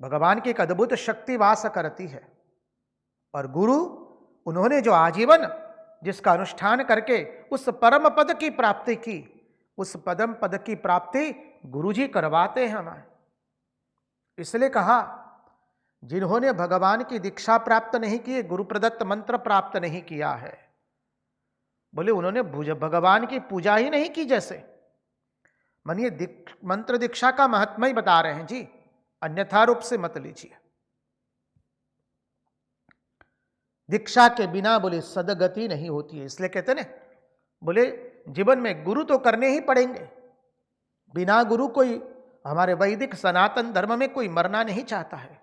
भगवान की एक अद्भुत शक्ति वास करती है और गुरु उन्होंने जो आजीवन जिसका अनुष्ठान करके उस परम पद की प्राप्ति की, उस परम पद की प्राप्ति गुरु जी करवाते हैं हमें। इसलिए कहा, जिन्होंने भगवान की दीक्षा प्राप्त नहीं की, गुरु प्रदत्त मंत्र प्राप्त नहीं किया है, बोले उन्होंने भगवान की पूजा ही नहीं की। जैसे मानिए मंत्र दीक्षा का महत्व ही बता रहे हैं जी, अन्यथा रूप से मत लीजिए। दीक्षा के बिना बोले सदगति नहीं होती है। इसलिए कहते ना, बोले जीवन में गुरु तो करने ही पड़ेंगे। बिना गुरु कोई, हमारे वैदिक सनातन धर्म में कोई मरना नहीं चाहता है,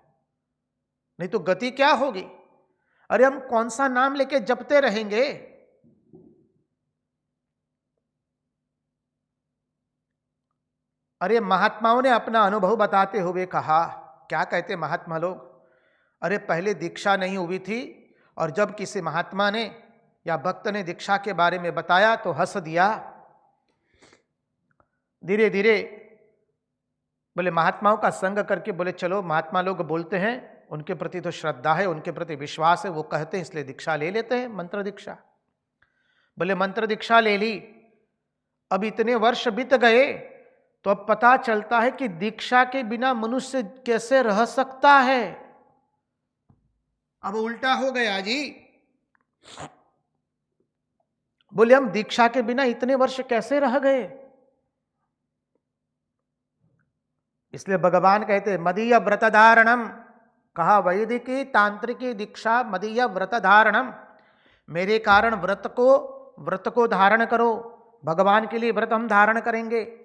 नहीं तो गति क्या होगी। अरे हम कौन सा नाम लेके जपते रहेंगे। अरे महात्माओं ने अपना अनुभव बताते हुए कहा, क्या कहते महात्मा लोग, अरे पहले दीक्षा नहीं हुई थी और जब किसी महात्मा ने या भक्त ने दीक्षा के बारे में बताया तो हंस दिया। धीरे धीरे बोले महात्माओं का संग करके बोले चलो, महात्मा लोग बोलते हैं, उनके प्रति तो श्रद्धा है, उनके प्रति विश्वास है, वो कहते हैं इसलिए दीक्षा ले लेते हैं, मंत्र दीक्षा। बोले मंत्र दीक्षा ले ली, अब इतने वर्ष बीत गए तो अब पता चलता है कि दीक्षा के बिना मनुष्य कैसे रह सकता है। अब उल्टा हो गया जी। बोले हम दीक्षा के बिना इतने वर्ष कैसे रह गए। इसलिए भगवान कहते मदीय व्रत धारणम, कहा वैदिकी तांत्रिकी दीक्षा मदीय व्रत धारणम, मेरे कारण व्रत को धारण करो। भगवान के लिए व्रत हम धारण करेंगे।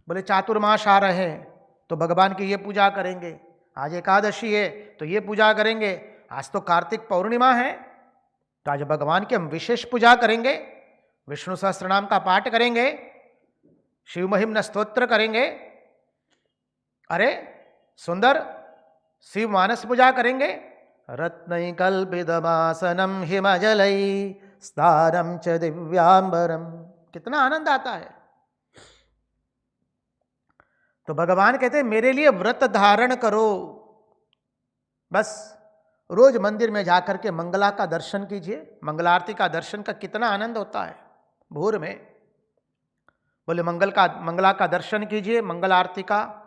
बोले चातुर्मास आ रहे हैं तो भगवान की ये पूजा करेंगे, आज एकादशी है तो ये पूजा करेंगे, आज तो कार्तिक पूर्णिमा है तो आज भगवान की हम विशेष पूजा करेंगे, विष्णु सहस्त्रनाम का पाठ करेंगे, शिव महिम्न स्तोत्र करेंगे, अरे सुंदर शिव मानस पूजा करेंगे। रत्नैकल्पितमासनं हिमजलै स्थानं च दिव्यांबरम, कितना आनंद आता है। तो भगवान कहते हैं मेरे लिए व्रत धारण करो। बस रोज मंदिर में जाकर के मंगला का दर्शन कीजिए। मंगलारती का दर्शन का कितना आनंद होता है भोर में। बोले मंगला का दर्शन कीजिए, मंगल आरती का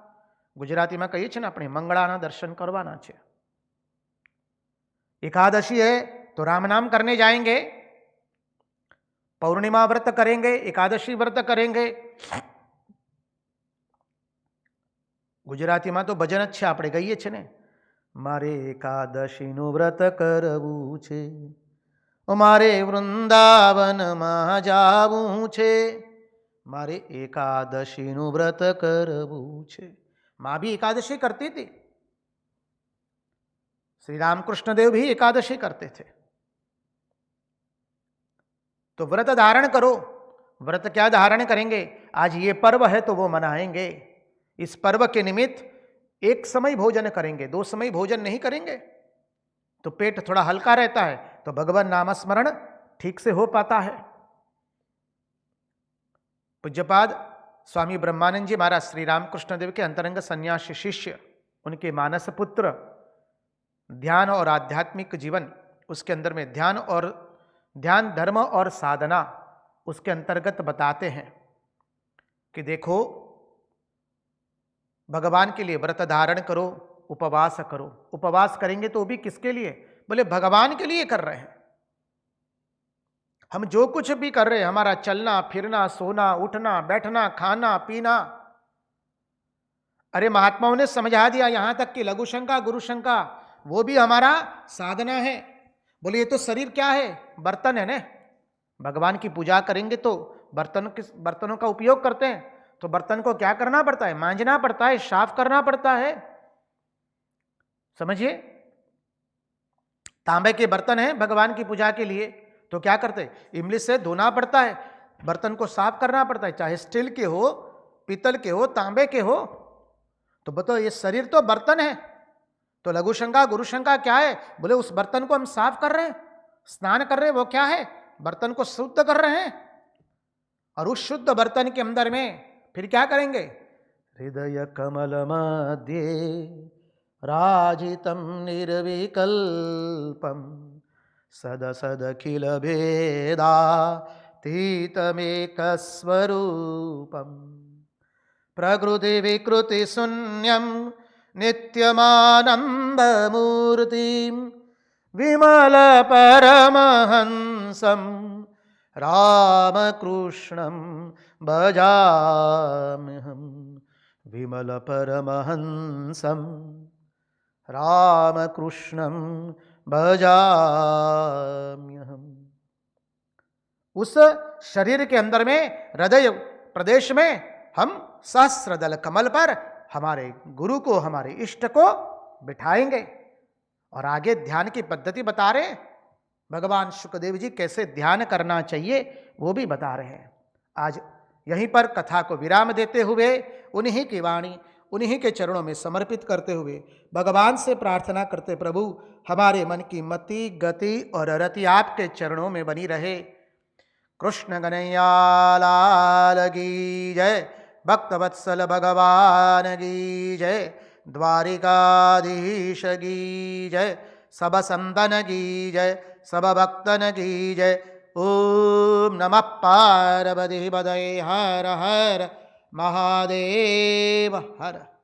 गुजराती में कही छे ने अपने मंगलाना दर्शन करवाना छे। एकादशी है तो राम नाम करने जाएंगे, पौर्णिमा व्रत करेंगे, एकादशी व्रत करेंगे। गुजराती में तो भजन જ છે, આપણે ગઈએ છે ને, મારે એકાદશીનું વ્રત કરવું છે, મારે વૃંદાવનમાં જાવું છે, મારે એકાદશીનું વ્રત કરવું છે। माँ भी एकादशी करती थी, श्री रामकृष्ण देव भी एकादशी करते थे। तो व्रत धारण करो। व्रत क्या धारण करेंगे, आज ये पर्व है तो वो मनाएंगे। इस पर्व के निमित्त एक समय भोजन करेंगे, 2 समय भोजन नहीं करेंगे तो पेट थोड़ा हल्का रहता है, तो भगवान नामस्मरण ठीक से हो पाता है। पूज्यपाद स्वामी ब्रह्मानंद जी महाराज श्री रामकृष्ण देव के अंतरंग सन्यासी शिष्य, उनके मानस पुत्र, ध्यान और आध्यात्मिक जीवन, उसके अंदर में ध्यान धर्म और साधना, उसके अंतर्गत बताते हैं कि देखो भगवान के लिए व्रत धारण करो, उपवास करो। उपवास करेंगे तो भी किसके लिए, बोले भगवान के लिए कर रहे हैं। हम जो कुछ भी कर रहे हैं, हमारा चलना फिरना, सोना उठना, बैठना, खाना पीना, अरे महात्माओं ने समझा दिया यहां तक कि लघु शंका गुरु शंका वो भी हमारा साधना है। बोले ये तो शरीर क्या है, बर्तन है ना। भगवान की पूजा करेंगे तो बर्तनों का उपयोग करते हैं, तो बर्तन को क्या करना पड़ता है, मांजना पड़ता है, साफ करना पड़ता है। समझिए, तांबे के बर्तन हैं भगवान की पूजा के लिए, तो क्या करते, इमली से धोना पड़ता है, बर्तन को साफ करना पड़ता है, चाहे स्टील के हो, पीतल के हो, तांबे के हो। तो बताओ ये शरीर तो बर्तन है, तो लघु शंका गुरु शंका क्या है? बोले उस बर्तन को हम साफ कर रहे हैं, स्नान कर रहे हैं, वो क्या है? बर्तन को शुद्ध कर रहे हैं। और उस शुद्ध बर्तन के अंदर में फिर क्या करेंगे? हृदय कमल मध्य राजितम निर्विकल्पम सदसदखिल भेदा तीतमेक स्वरूपम प्रकृति विकृति शून्यम नित्यमानंदमूर्तिम विमल परमहंसम रामकृष्णं भजाम्यहम्। विमल परमहंसं रामकृष्णं भजाम्यहम्। उस शरीर के अंदर में हृदय प्रदेश में हम सहस्रदल कमल पर हमारे गुरु को, हमारे इष्ट को बिठाएंगे। और आगे ध्यान की पद्धति बता रहे, भगवान शुकदेव जी कैसे ध्यान करना चाहिए वो भी बता रहे हैं। आज यहीं पर कथा को विराम देते हुए उन्हीं की वाणी उन्हीं के चरणों में समर्पित करते हुए भगवान से प्रार्थना करते, प्रभु हमारे मन की मति गति और रति आपके चरणों में बनी रहे। कृष्ण कन्हैया लाल की जय, भक्तवत्सल भगवान की जय, द्वारिकाधीश की जय, सब संतन की जय, सब भक्तन की जय। ओम नमः पार्वती पतये हर हर महादेव हर।